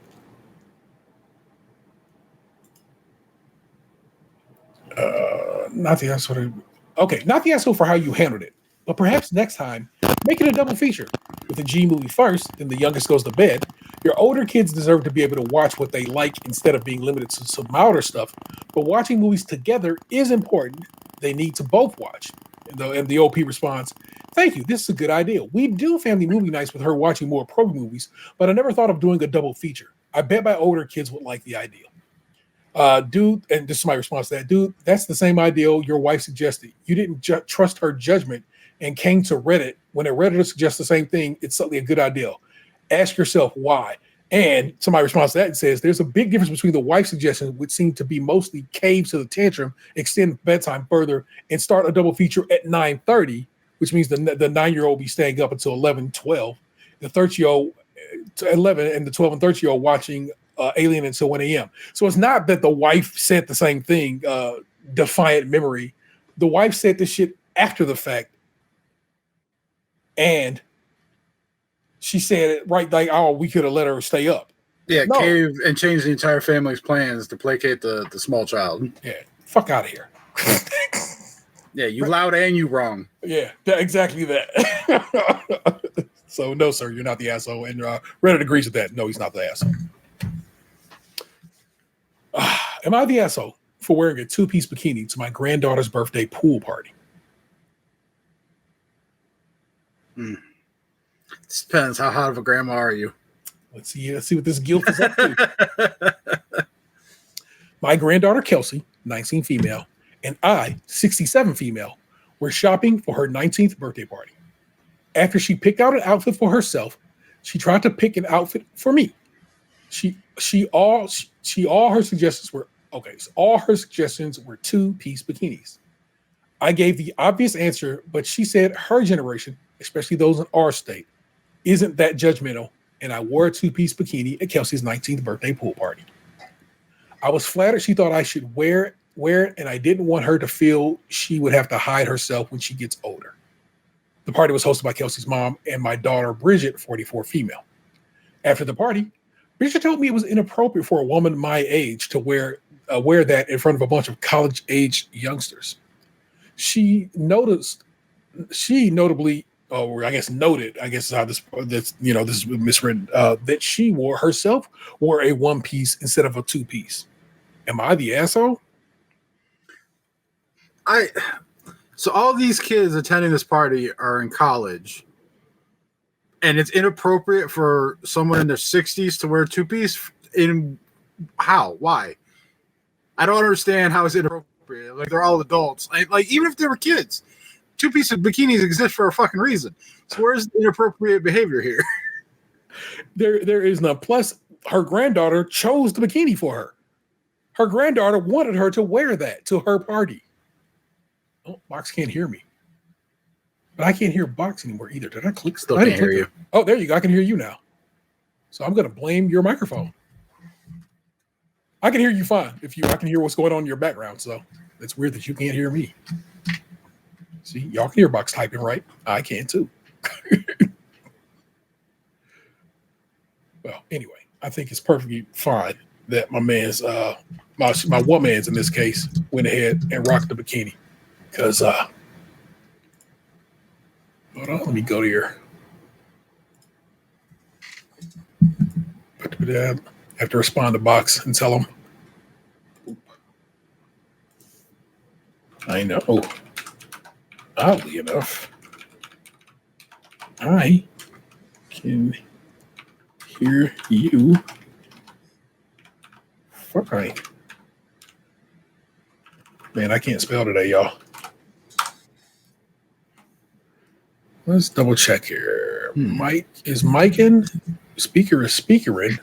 Not the asshole. Okay, not the asshole for how you handled it, but perhaps next time, make it a double feature. With a G movie first, then the youngest goes to bed. Your older kids deserve to be able to watch what they like instead of being limited to some milder stuff. But watching movies together is important. They need to both watch. And the OP responds, "Thank you, this is a good idea. We do family movie nights with her watching more pro movies, but I never thought of doing a double feature. I bet my older kids would like the idea." Dude, and this is my response to that. Dude, that's the same ideal your wife suggested. You didn't trust her judgment and came to Reddit. When a Redditor suggests the same thing, it's suddenly a good idea. Ask yourself why. And somebody responds to that and says, there's a big difference between the wife's suggestion, which seemed to be mostly cave to the tantrum, extend bedtime further, and start a double feature at 9:30, which means the 9-year-old be staying up until 11, 12. The 30-year-old to 11, and the 12 and 13-year-old watching Alien until 1 a.m. So it's not that the wife said the same thing, defiant memory. The wife said this shit after the fact. And she said it right, like, oh, we could have let her stay up. Yeah, no. Cave and change the entire family's plans to placate the small child. Yeah, fuck out of here. Yeah, you loud and you wrong. Yeah, exactly that. So, no, sir, you're not the asshole. And Reddit agrees with that. No, he's not the asshole. Am I the asshole for wearing a 2-piece bikini to my granddaughter's birthday pool party? This depends. How hot of a grandma are you? Let's see what this guilt is up to. My granddaughter, Kelsey, 19 female, and I, 67 female, were shopping for her 19th birthday party. After she picked out an outfit for herself, she tried to pick an outfit for me. all her suggestions were okay. So all her suggestions were 2-piece bikinis. I gave the obvious answer, but she said her generation, especially those in our state, isn't that judgmental, and I wore a 2-piece bikini at Kelsey's 19th birthday pool party. I was flattered she thought I should wear it, and I didn't want her to feel she would have to hide herself when she gets older. The party was hosted by Kelsey's mom and my daughter, Bridget, 44 female. After the party, Bridget told me it was inappropriate for a woman my age to wear that in front of a bunch of college-age youngsters. She notably, or I guess noted, I guess is how this is miswritten, that she wore a 1-piece instead of a 2-piece. Am I the asshole? So all these kids attending this party are in college, and it's inappropriate for someone in their 60s to wear a 2-piece. How? Why? I don't understand how it's inappropriate. Like, they're all adults. Like, even if they were kids, 2-piece bikinis exist for a fucking reason. So where's the inappropriate behavior here? There is none. Plus, her granddaughter chose the bikini for her. Her granddaughter wanted her to wear that to her party. Oh, Box can't hear me. But I can't hear Box anymore either. Did I click? Still can't hear you. Oh, there you go. I can hear you now. So I'm going to blame your microphone. I can hear you fine. I can hear what's going on in your background. So it's weird that you can't hear me. See, y'all can hear Box typing, right? I can too. Well, anyway, I think it's perfectly fine that my man's, my woman's in this case, went ahead and rocked the bikini. Because, hold on, let me go to your. I have to respond to Box and tell him. I know. Oddly enough, I can hear you fine. Man, I can't spell today, y'all. Let's double check here. Mike is miking. Speaker is speakering.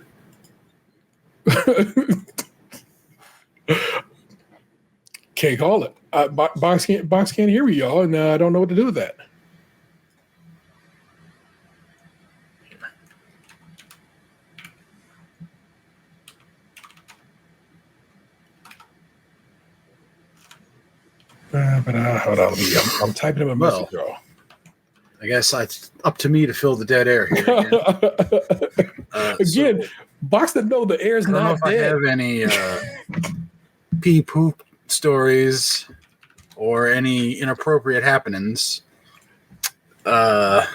Can't call it. Box can't hear me, y'all, and I don't know what to do with that. Hold on, I'm typing him a message, y'all. I guess it's up to me to fill the dead air here. Again, Box doesn't know the air's not dead. I have any pee poop stories or any inappropriate happenings. So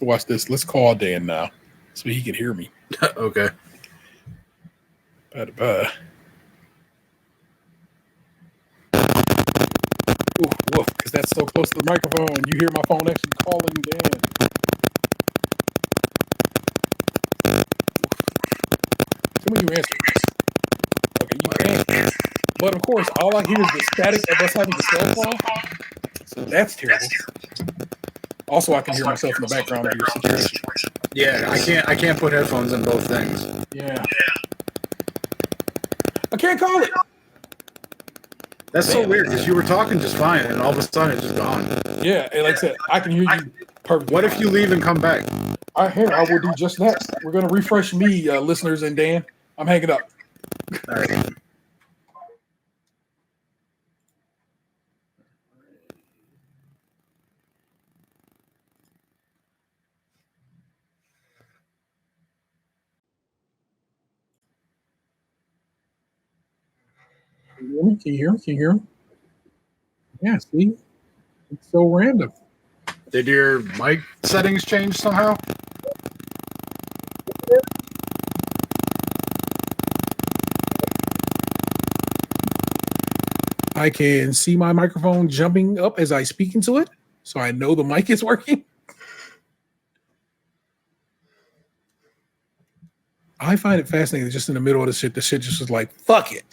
watch this. Let's call Dan now so he can hear me. Okay. Bye. Woof, because that's so close to the microphone. You hear my phone actually calling Dan. Tell me you answer. Okay, you can. But of course, all I hear is the static of us having the cell phone. So that's terrible. Also, I can hear myself in the background of your situation. Yeah, I can't put headphones in both things. Yeah. I can't call it. That's so weird because you were talking just fine and all of a sudden it's just gone. Yeah, and like I said, I can hear you perfectly. What if you leave and come back? I will do just that. We're going to refresh me, listeners, and Dan. I'm hanging up. All right. Can you hear him? Can you hear him? Yeah, see? It's so random. Did your mic settings change somehow? I can see my microphone jumping up as I speak into it, so I know the mic is working. I find it fascinating that just in the middle of the shit just was like, fuck it.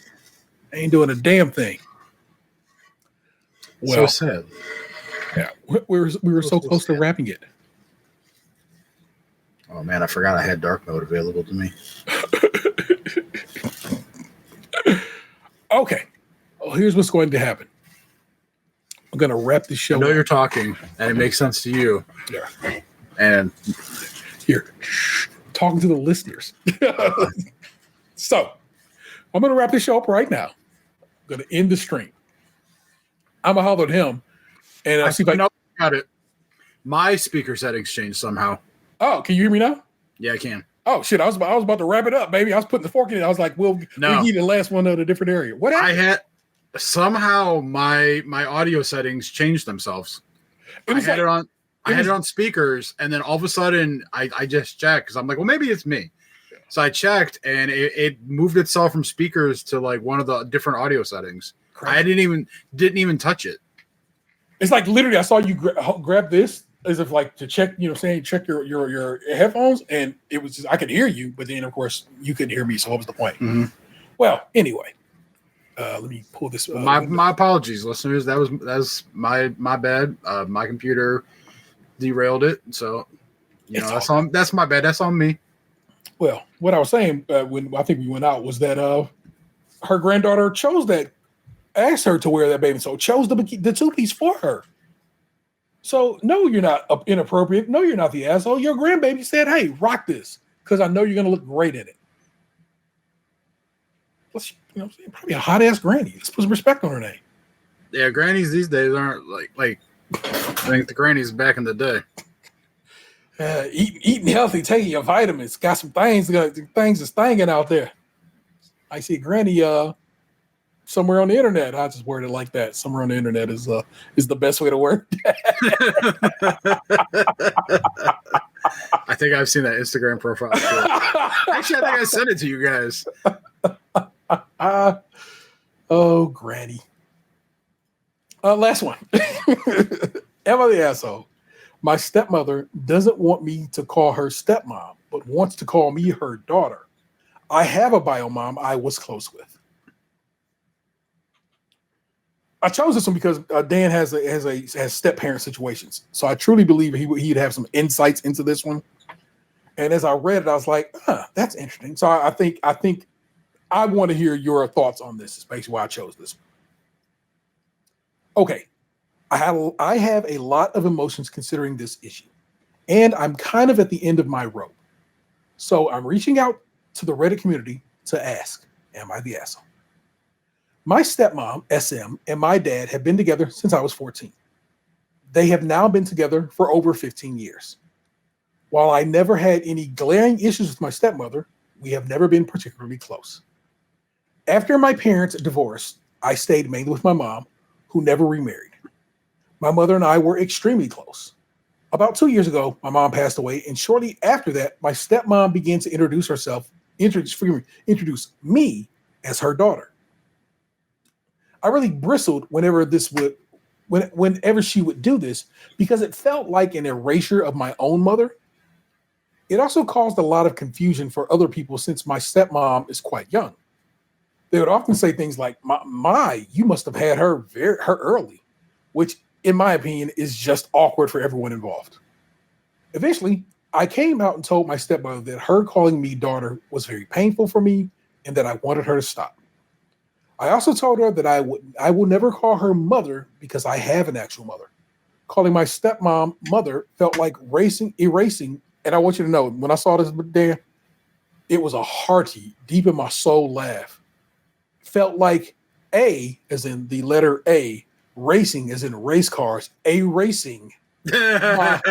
I ain't doing a damn thing. Well, so sad. Yeah, we were so close to wrapping it. Oh man, I forgot I had dark mode available to me. Okay. Well, here's what's going to happen. I'm going to wrap the show. I know up. you're talking, and it makes sense to you. Yeah. And Here, talking to the listeners. So, I'm going to wrap this show up right now. I'm going to end the stream. I'm going to holler at him. And I see if I got it. My speaker settings changed somehow. Oh, can you hear me now? Yeah, I can. Oh shit! I was about to wrap it up, baby. I was putting the fork in it. I was like, "We'll need the last one at a different area." What happened? I had somehow my audio settings changed themselves. I had it on speakers, and then all of a sudden, I just checked because I'm like, well, maybe it's me. So I checked, and it moved itself from speakers to like one of the different audio settings. Crazy. I didn't even touch it. It's like literally, I saw you grab this. As if like to check, check your headphones, and it was just I could hear you, but then of course you couldn't hear me. So what was the point? Mm-hmm. Well, anyway, let me pull this. My apologies, listeners. That's my bad. My computer derailed it, so that's my bad. That's on me. Well, what I was saying when I think we went out was that her granddaughter asked her to wear that bathing suit, chose the 2-piece for her. So, no, you're not inappropriate. No, you're not the asshole. Your grandbaby said, hey, rock this because I know you're going to look great in it. Let's, probably a hot-ass granny. Let's put some respect on her name. Yeah, grannies these days aren't like I think the grannies back in the day. Eating healthy, taking your vitamins. Got some things that's thanging out there. I see a granny somewhere on the internet. I just word it like that. Somewhere on the internet is the best way to word that. I think I've seen that Instagram profile. Actually, I think I sent it to you guys. Oh, granny. Last one. Am I the asshole? My stepmother doesn't want me to call her stepmom, but wants to call me her daughter. I have a bio mom I was close with. I chose this one because Dan has step parent situations, so I truly believe he'd have some insights into this one. And as I read it, I was like, that's interesting. So I think I want to hear your thoughts on this. Is basically why I chose this one. Okay, I have a lot of emotions considering this issue, and I'm kind of at the end of my rope. So I'm reaching out to the Reddit community to ask, am I the asshole? My stepmom, SM, and my dad have been together since I was 14. They have now been together for over 15 years. While I never had any glaring issues with my stepmother, we have never been particularly close. After my parents divorced, I stayed mainly with my mom, who never remarried. My mother and I were extremely close. About 2 years ago, my mom passed away, and shortly after that, my stepmom began to introduce me as her daughter. I really bristled whenever she would do this because it felt like an erasure of my own mother. It also caused a lot of confusion for other people since my stepmom is quite young. They would often say things like, you must have had her early, which in my opinion is just awkward for everyone involved. Eventually, I came out and told my stepmother that her calling me daughter was very painful for me and that I wanted her to stop. I also told her that I will never call her mother because I have an actual mother. Calling my stepmom mother felt like erasing. And I want you to know, when I saw this there, it was a hearty, deep in my soul laugh. Felt like A, as in the letter A, racing as in race cars, erasing my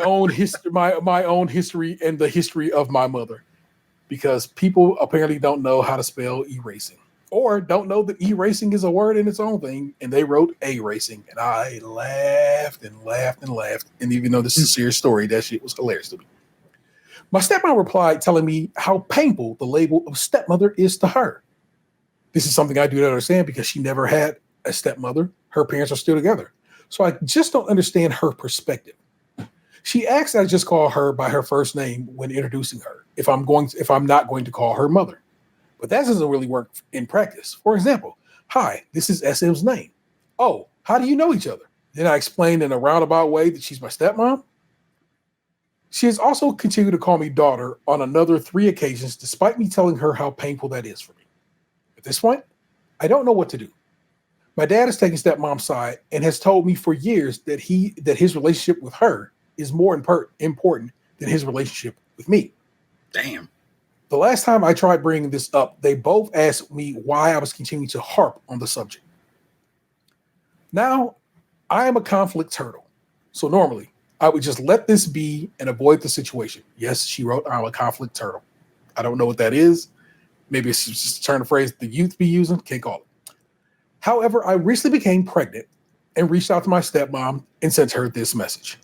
own history and the history of my mother. Because people apparently don't know how to spell erasing. Or don't know that erasing is a word in its own thing, and they wrote a racing, and I laughed and laughed and laughed. And even though this is a serious story, that shit was hilarious to me. My stepmom replied, telling me how painful the label of stepmother is to her. This is something I do not understand because she never had a stepmother. Her parents are still together, so I just don't understand her perspective. She asked that I just call her by her first name when introducing her, if I'm not going to call her mother. But that doesn't really work in practice. For example, hi, this is SM's name. Oh, how do you know each other? Then I explained in a roundabout way that she's my stepmom. She has also continued to call me daughter on another 3 occasions, despite me telling her how painful that is for me. At this point, I don't know what to do. My dad has taken stepmom's side and has told me for years that his relationship with her is more important than his relationship with me. Damn. The last time I tried bringing this up, they both asked me why I was continuing to harp on the subject. Now, I am a conflict turtle, so normally I would just let this be and avoid the situation. Yes, she wrote, I'm a conflict turtle. I don't know what that is. Maybe it's just a turn of phrase the youth be using. Can't call it. However, I recently became pregnant and reached out to my stepmom and sent her this message.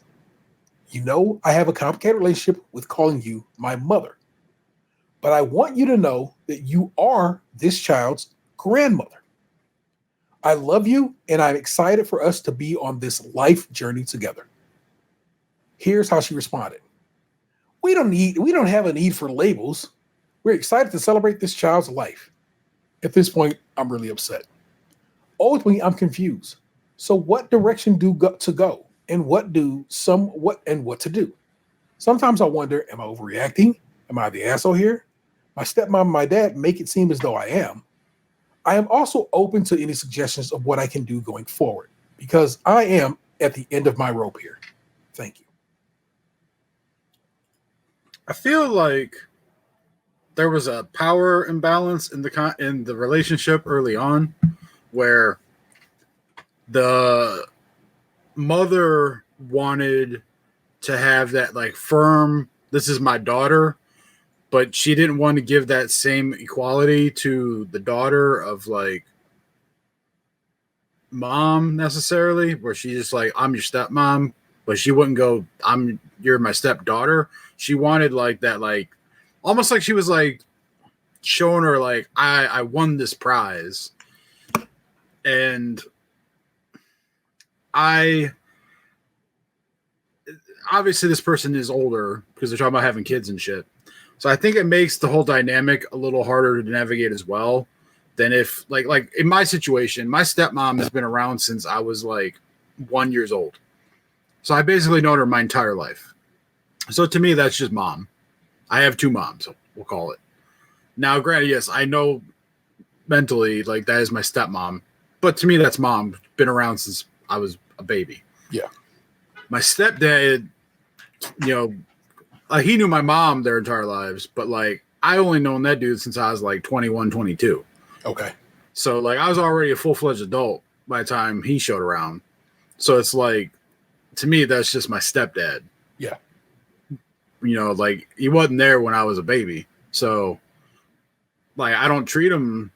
You know, I have a complicated relationship with calling you my mother, but I want you to know that you are this child's grandmother. I love you, and I'm excited for us to be on this life journey together. Here's how she responded. We don't have a need for labels. We're excited to celebrate this child's life. At this point, I'm really upset. Ultimately, I'm confused. So what direction to go and what to do? Sometimes I wonder, am I overreacting? Am I the asshole here? My stepmom and my dad make it seem as though I am. I am also open to any suggestions of what I can do going forward because I am at the end of my rope here. Thank you. I feel like there was a power imbalance in the relationship early on, where the mother wanted to have that like firm, this is my daughter, but she didn't want to give that same equality to the daughter of like mom necessarily, where she's just like, I'm your stepmom, but she wouldn't go, you're my stepdaughter. She wanted like that, like almost like she was like showing her like, I won this prize. And obviously this person is older because they're talking about having kids and shit. So I think it makes the whole dynamic a little harder to navigate as well than if like in my situation, my stepmom has been around since I was like 1 year old. So I basically known her my entire life. So to me, that's just mom. I have 2 moms, we'll call it. Now, granted, yes, I know mentally like that is my stepmom, but to me, that's mom. Been around since I was a baby. Yeah. My stepdad, he knew my mom their entire lives, but like I only known that dude since I was like 21, 22. Okay. So like I was already a full-fledged adult by the time he showed around. So it's like, to me, that's just my stepdad. Yeah. Like he wasn't there when I was a baby. So like I don't treat him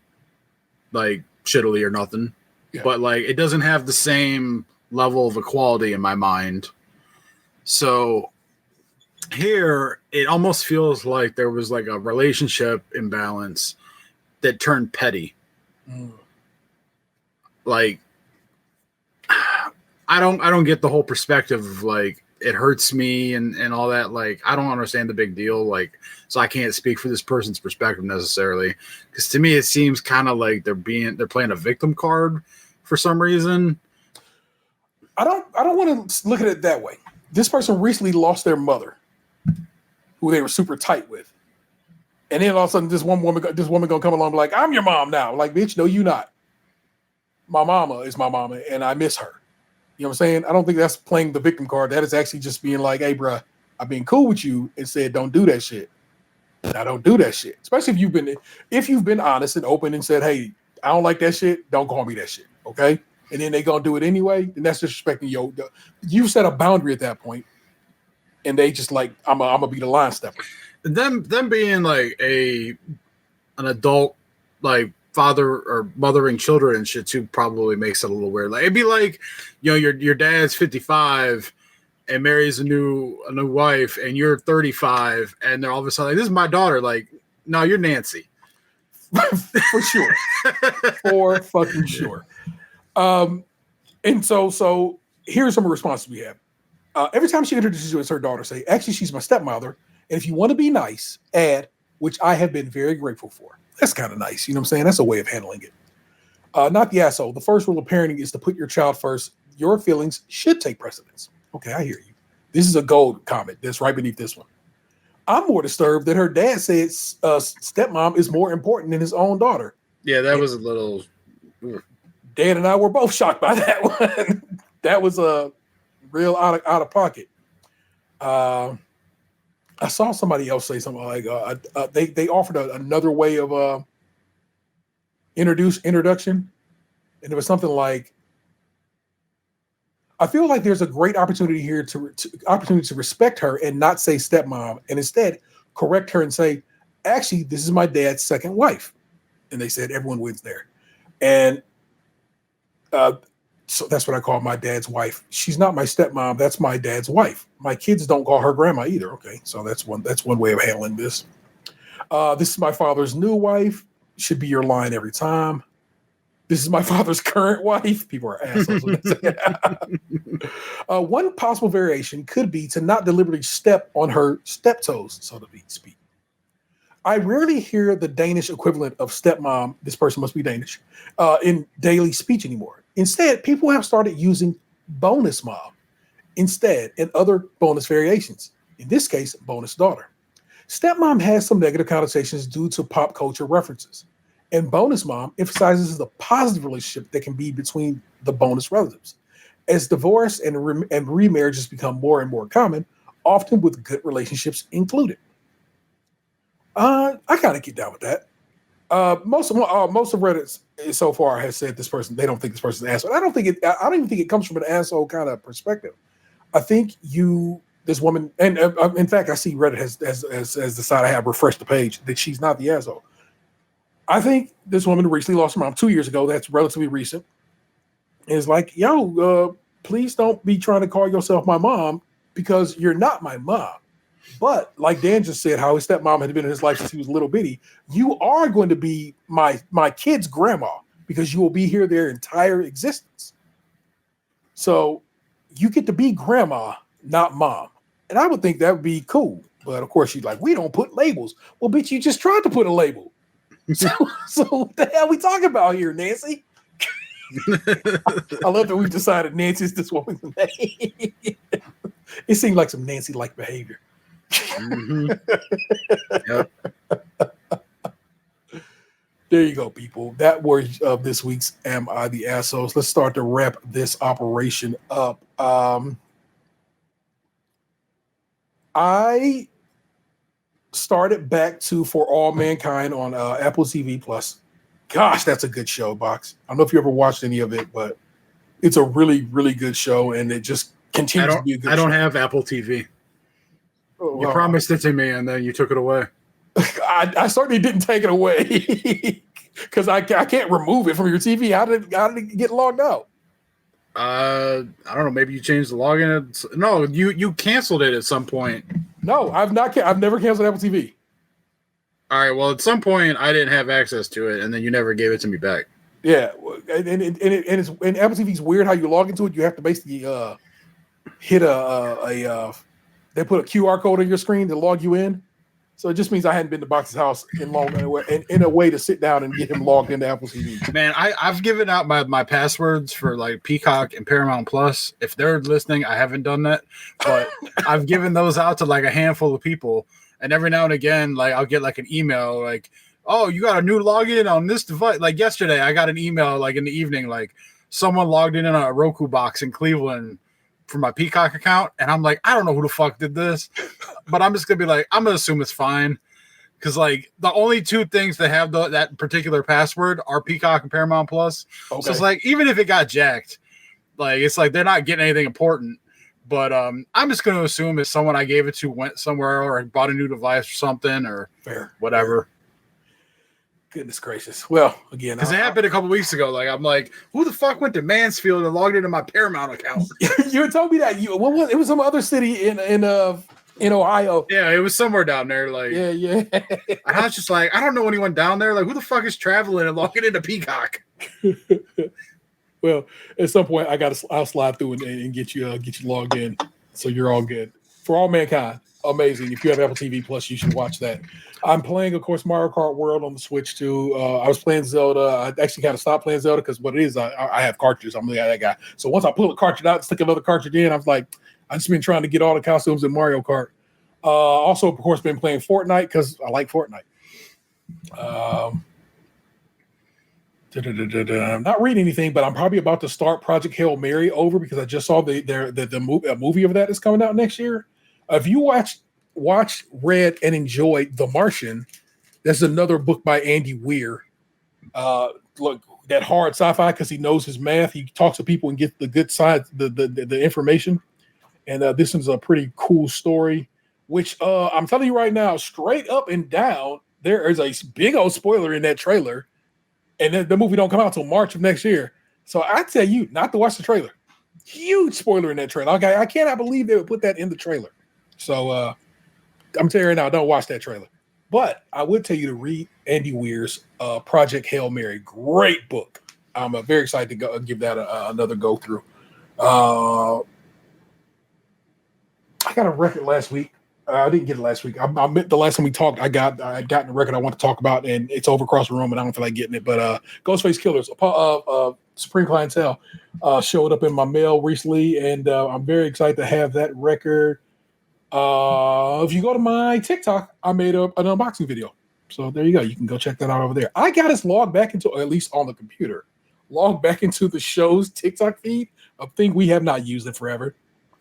like shittily or nothing. Yeah. But like it doesn't have the same level of equality in my mind. So here it almost feels like there was like a relationship imbalance that turned petty. Like I don't get the whole perspective of like it hurts me and all that. Like I don't understand the big deal. Like so I can't speak for this person's perspective necessarily, because to me it seems kind of like they're playing a victim card for some reason. I don't want to look at it that way. This person recently lost their mother, who they were super tight with, and then all of a sudden this woman gonna come along and be like, I'm your mom now. Like, bitch, no, you not. My mama is my mama, and I miss her. You know what I'm saying? I don't think that's playing the victim card. That is actually just being like, hey, bruh, I've been cool with you and said, don't do that shit. Now don't do that shit. Especially if you've been honest and open and said, hey, I don't like that shit. Don't call me that shit. Okay. And then they gonna do it anyway. Then that's disrespecting you set a boundary at that point, and they just like, I'm gonna be the line stepper. Them being like an adult, like father or mothering children and shit too probably makes it a little weird. Like it'd be like, your dad's 55 and marries a new wife, and you're 35, and they're all of a sudden like, this is my daughter. Like, no, you're Nancy. For sure. For fucking sure. And so here's some responses we have. Every time she introduces you as her daughter, say, actually, she's my stepmother. And if you want to be nice, add, which I have been very grateful for. That's kind of nice. You know what I'm saying? That's a way of handling it. Not the asshole. The first rule of parenting is to put your child first. your feelings should take precedence. Okay, I hear you. This is a gold comment that's right beneath this one. I'm more disturbed that her dad said stepmom is more important than his own daughter. Yeah, that was a little. Dan and I were both shocked by that one. That was a real out of pocket. I saw somebody else say something like they offered another way of introduction, and it was something like, I feel like there's a great opportunity here to respect her and not say stepmom, and instead correct her and say, actually, this is my dad's second wife. And they said everyone wins there. And so that's what I call my dad's wife. She's not my stepmom. That's my dad's wife. My kids don't call her grandma either. Okay, so that's one way of handling this. This is my father's new wife. Should be your line every time. This is my father's current wife. People are assholes. One possible variation could be to not deliberately step on her step toes, so to speak. I rarely hear the Danish equivalent of stepmom, this person must be Danish, in daily speech anymore. Instead, people have started using bonus mom instead and other bonus variations. In this case, bonus daughter. Stepmom has some negative connotations due to pop culture references. And bonus mom emphasizes the positive relationship that can be between the bonus relatives. As divorce and remarriages become more and more common, often with good relationships included. I kind of get down with that. Most of Reddit so far has said this person, they don't think this person's an asshole. I don't even think it comes from an asshole kind of perspective. I think this woman, and in fact, I see Reddit has decided, I have refreshed the page, that she's not the asshole. I think this woman recently lost her mom 2 years ago. That's relatively recent. And it's like, please don't be trying to call yourself my mom, because you're not my mom. But like Dan just said, how his stepmom had been in his life since he was little bitty, you are going to be my kid's grandma, because you will be here their entire existence. So you get to be grandma, not mom. And I would think that would be cool. But of course, she's like, we don't put labels. Well, bitch, you just tried to put a label. So what the hell are we talking about here, Nancy? I love that we've decided Nancy is this woman's name. It seemed like some Nancy-like behavior. Mm-hmm. Yep. There you go, people. That was this week's Am I the Assholes? Let's start to wrap this operation up. I started back to For All Mankind on Apple TV Plus. Gosh, that's a good show, Box. I don't know if you ever watched any of it, but it's a really, really good show, and it just continues to be a good show. I don't have Apple TV. You promised it to me, and then you took it away. I certainly didn't take it away, because I can't remove it from your TV. How did it get logged out? I don't know. Maybe you changed the login. No, you canceled it at some point. No, I've not. I've never canceled Apple TV. All right. Well, at some point, I didn't have access to it, and then you never gave it to me back. Yeah, and Apple TV's weird how you log into it. You have to basically hit they put a QR code on your screen to log you in. So it just means I hadn't been to Box's house in a way to sit down and get him logged into Apple TV. Man, I've given out my passwords for like Peacock and Paramount Plus. If they're listening, I haven't done that, but I've given those out to like a handful of people. And every now and again, like I'll get like an email like, oh, you got a new login on this device. Like yesterday, I got an email like in the evening, like someone logged in on a Roku box in Cleveland for my Peacock account, and I'm like, I don't know who the fuck did this, but I'm just gonna be like, I'm gonna assume it's fine, because like the only two things that have that particular password are Peacock and Paramount Plus. Okay. So it's like, even if it got jacked, like it's like they're not getting anything important. But I'm just gonna assume it's someone I gave it to went somewhere or bought a new device or something or whatever. Goodness gracious. Well, again, because it happened a couple weeks ago. Like, I'm like, who the fuck went to Mansfield and logged into my Paramount account? You had told me that. It was some other city in Ohio. Yeah, it was somewhere down there. Like, yeah. I was just like, I don't know anyone down there. Like, who the fuck is traveling and logging into Peacock? Well, at some point, I'll slide through and get you logged in, so you're all good. For All Mankind. amazing. If you have Apple TV Plus, you should watch that. I'm playing, of course, Mario Kart World on the Switch too. I was playing Zelda. I actually kind of stopped playing Zelda because what it is, I have cartridges. I'm really that guy. So once I pull a cartridge out, stick another cartridge in, I was like, I've just been trying to get all the costumes in Mario Kart. Also, of course, been playing Fortnite because I like Fortnite. I'm not reading anything, but I'm probably about to start Project Hail Mary over because I just saw the movie of that is coming out next year. If you watch, read, and enjoyed The Martian, there's another book by Andy Weir. Look, that hard sci-fi because he knows his math. He talks to people and gets the good side, the information. And this is a pretty cool story, which I'm telling you right now, straight up and down, there is a big old spoiler in that trailer. And then the movie don't come out until March of next year. So I tell you not to watch the trailer. Huge spoiler in that trailer. Okay, I cannot believe they would put that in the trailer. So I'm telling you right now, don't watch that trailer. But I would tell you to read Andy Weir's Project Hail Mary. Great book. I'm very excited to give that another go through. I got a record last week. I didn't get it last week. I meant the last time we talked, I had gotten a record I want to talk about, and it's over across the room, and I don't feel like getting it. But Ghostface Killers, Supreme Clientele, showed up in my mail recently, and I'm very excited to have that record. If you go to my TikTok, I made an unboxing video. So there you go. You can go check that out over there. I got us logged back into, at least on the computer, logged back into the show's TikTok feed, a thing we have not used in forever.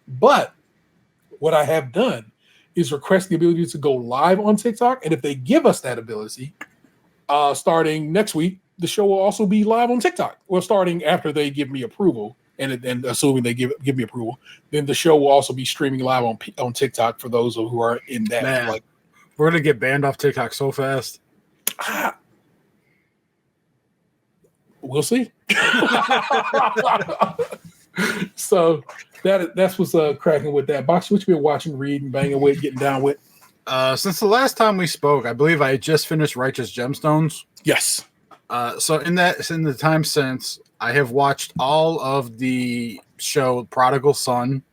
But what I have done is request the ability to go live on TikTok. And if they give us that ability, starting next week, the show will also be live on TikTok. Well, starting after they give me approval, and assuming they give me approval, then the show will also be streaming live on TikTok for those who are in that. Man, like, we're gonna get banned off TikTok so fast. We'll see. So that's what's cracking with that. Box, what you been watching, reading, banging with, getting down with? Since the last time we spoke, I believe I just finished Righteous Gemstones. Yes. So in the time since, I have watched all of the show Prodigal Son.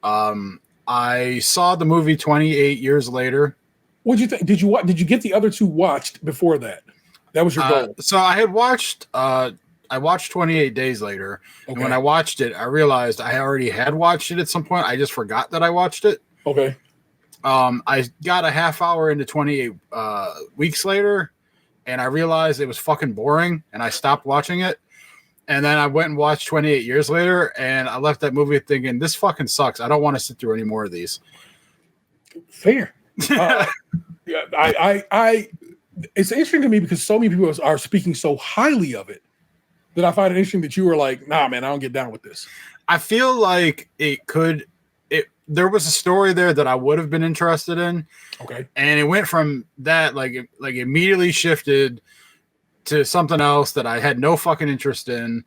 I saw the movie 28 Years Later. What'd you think? Did you get the other two watched before that? That was your goal. So I had watched. I watched 28 Days Later, Okay. and when I watched it, I realized I already had watched it at some point. I just forgot that I watched it. Okay. I got a half hour into 28 Weeks Later, and I realized it was fucking boring, and I stopped watching it. And then I went and watched 28 Years Later, and I left that movie thinking, this fucking sucks. I don't want to sit through any more of these. Fair. Yeah, I it's interesting to me because so many people are speaking so highly of it that I find it interesting that you were like, nah, man, I don't get down with this. I feel like there was a story there that I would have been interested in. Okay. And it went from that, like immediately shifted to something else that I had no fucking interest in.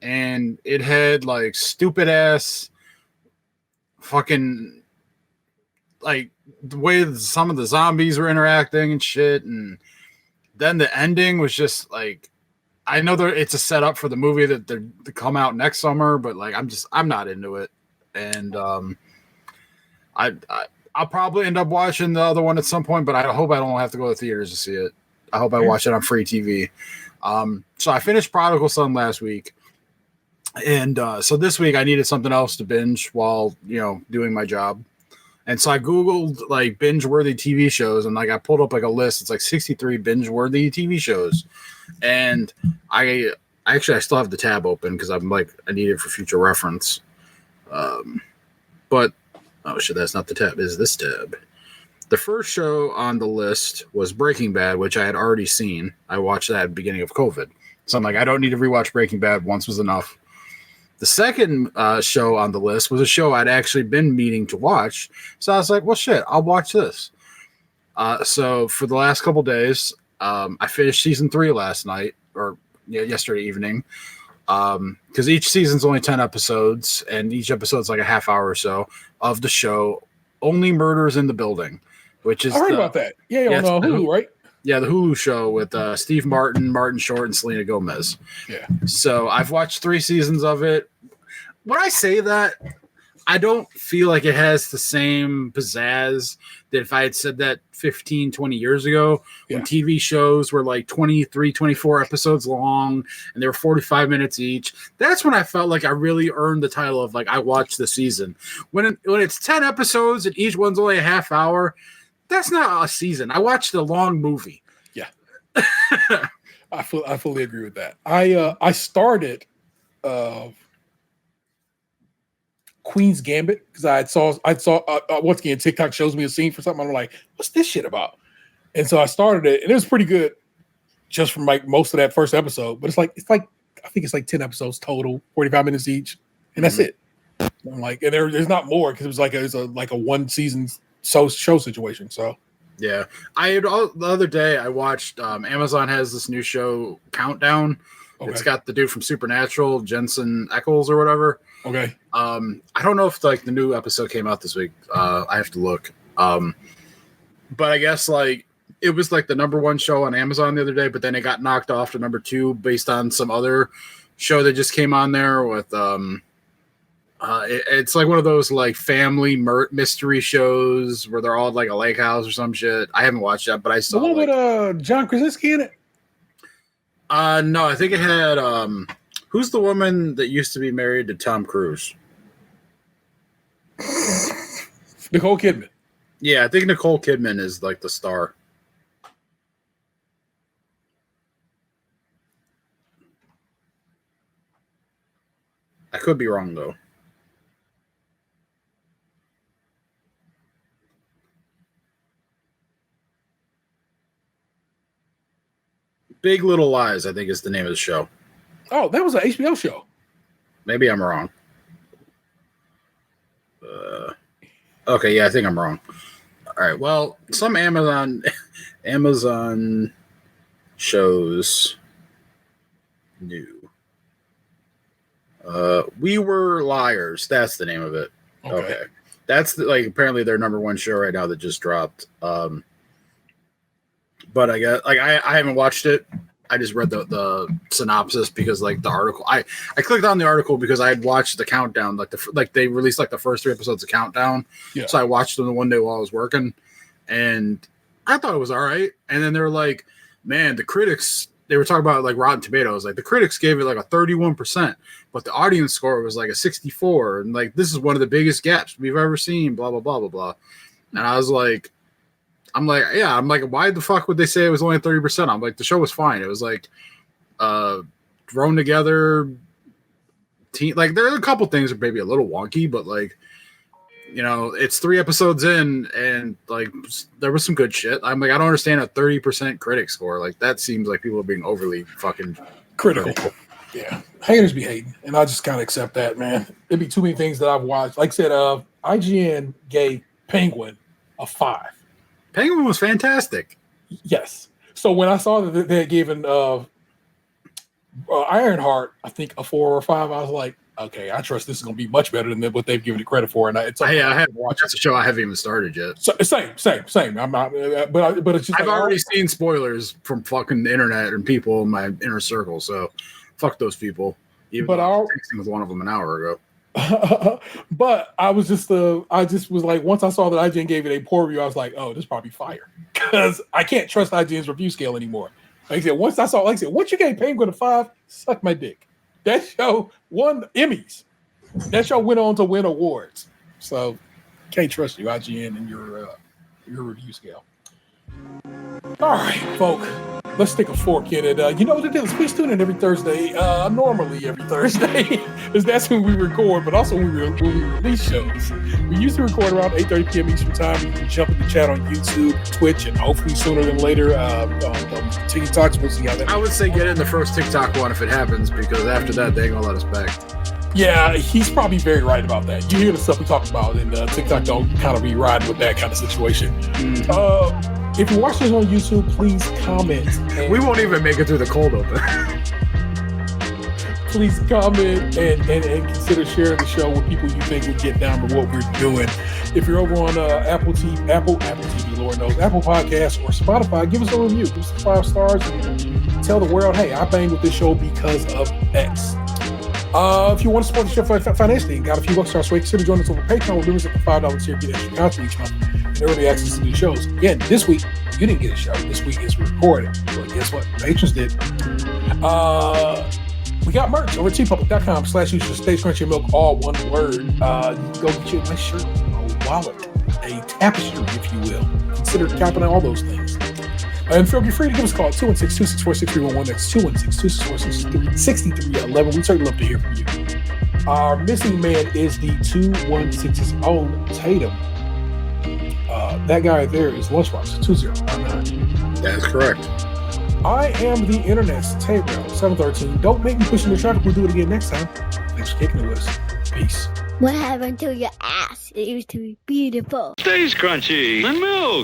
And it had like stupid ass fucking, like the way some of the zombies were interacting and shit. And then the ending was just like, I know it's a setup for the movie that they come out next summer, but like I'm not into it. And I'll probably end up watching the other one at some point, but I hope I don't have to go to theaters to see it. I hope I watch it on free TV. So I finished Prodigal Son last week. And so this week I needed something else to binge while, doing my job. And so I Googled like binge-worthy TV shows, and like I pulled up like a list. It's like 63 binge-worthy TV shows. And I still have the tab open because I'm like, I need it for future reference. But oh shit, that's not the tab. Is this tab? The first show on the list was Breaking Bad, which I had already seen. I watched that at the beginning of COVID. So I'm like, I don't need to rewatch Breaking Bad. Once was enough. The second show on the list was a show I'd actually been meaning to watch. So I was like, well, shit, I'll watch this. So for the last couple days, I finished season 3 last night, or yesterday evening. Because each season's only 10 episodes, and each episode's like a half hour or so of the show Only Murders in the Building, which is... I heard about that. Yeah, on Hulu, right? Yeah, the Hulu show with Steve Martin, Martin Short, and Selena Gomez. Yeah. So I've watched 3 seasons of it. When I say that, I don't feel like it has the same pizzazz that if I had said that 15, 20 years ago, when TV shows were like 23, 24 episodes long and they were 45 minutes each. That's when I felt like I really earned the title of like I watched the season. When it's 10 episodes and each one's only a half hour, that's not a season. I watched a long movie. Yeah. I fully agree with that. I started Queen's Gambit because I saw once again TikTok shows me a scene for something. I'm like, what's this shit about? And so I started it, and it was pretty good, just from like most of that first episode. But it's like I think it's like 10 episodes total, 45 minutes each, and that's it. I'm like, and there's not more because it was like a one season show situation. So yeah, the other day I watched Amazon has this new show Countdown. Okay. It's got the dude from Supernatural, Jensen Ackles or whatever. Okay. I don't know if like the new episode came out this week. I have to look. But I guess like it was like the number one show on Amazon the other day, but then it got knocked off to number 2 based on some other show that just came on there with it's like one of those like family mystery shows where they're all at like a lake house or some shit. I haven't watched that, but I saw the one with John Krasinski in it. No, I think it had who's the woman that used to be married to Tom Cruise? Nicole Kidman. Yeah, I think Nicole Kidman is like the star. I could be wrong though. Big Little Lies, I think is the name of the show. Oh, that was an HBO show. Maybe I'm wrong. Okay, yeah, I think I'm wrong. All right, well, some Amazon shows new. We Were Liars. That's the name of it. Okay. That's like apparently their number one show right now that just dropped. But I guess like I haven't watched it. I just read the synopsis because like the article. I clicked on the article because I had watched the countdown. Like they released like the first 3 episodes of Countdown. Yeah. So I watched them the one day while I was working, and I thought it was all right. And then they were like, "Man, the critics." They were talking about like Rotten Tomatoes. Like the critics gave it like a 31%, but the audience score was like a 64. And like this is one of the biggest gaps we've ever seen. Blah blah blah blah blah. And I was like. I'm like, why the fuck would they say it was only 30%? I'm like, the show was fine. It was like thrown together. Like there are a couple things that maybe a little wonky, but like, you know, it's 3 episodes in and like there was some good shit. I'm like, I don't understand a 30% critic score. Like that seems like people are being overly fucking critical. Yeah. Haters be hating. And I just kind of accept that, man. It'd be too many things that I've watched. Like I said, IGN gave Penguin a 5. Penguin was fantastic. Yes. So when I saw that they had given Ironheart, I think a 4 or 5, I was like, okay, I trust this is going to be much better than what they've given it credit for. And I haven't watched. That's a show I haven't even started yet. So, same. I'm not, but it's just. I've already seen spoilers from fucking the internet and people in my inner circle. So, fuck those people. Even though I was texting with one of them an hour ago. But I just was like, once I saw that IGN gave it a poor review, I was like, oh, this is probably fire because I can't trust IGN's review scale anymore. Like I said, once you gave Penguin a 5, suck my dick. That show won Emmys. That show went on to win awards. So can't trust you, IGN, and your review scale. All right, folk. Let's stick a fork in it. You know what it is? Please tune in every Thursday. Normally every Thursday, because that's when we record, but also when we release shows. We usually record around 8:30 p.m. Eastern Time. You can jump in the chat on YouTube, Twitch, and hopefully sooner than later on TikToks. We'll see how that. I would say get in the first TikTok one if it happens, because after that they ain't gonna let us back. Yeah, he's probably very right about that. You hear the stuff we talk about, and TikTok don't kind of be riding with that kind of situation. If you watch this on YouTube, please comment. We won't even make it through the cold open. Please comment and consider sharing the show with people you think would get down to what we're doing. If you're over on Apple TV, Lord knows, Apple Podcasts or Spotify, give us a review. Give us 5 stars and tell the world, hey, I banged with this show because of X. If you want to support the show financially, got a few bucks our way, consider joining us over Patreon. We're doing it for $5 here, get extra content each month and early access to new shows. Again, this week, you didn't get a show. This week is recorded. Well, guess what? Patrons did. We got merch over at tpublic.com/use/Krunchy milk, all one word. You can go get you a nice shirt, a wallet, a tapestry, if you will. Consider copping all those things. And feel free to give us a call at 216-264-6311. That's 216-264-6311. We'd certainly love to hear from you. Our missing man is the 216's own Tatum. That guy there is Lunchbox 2019. That is correct. I am the internet's Tape 713. Don't make me push in the traffic. We'll do it again next time. Thanks for kicking it with us. Peace. What happened to your ass? It used to be beautiful. Stays crunchy and milk.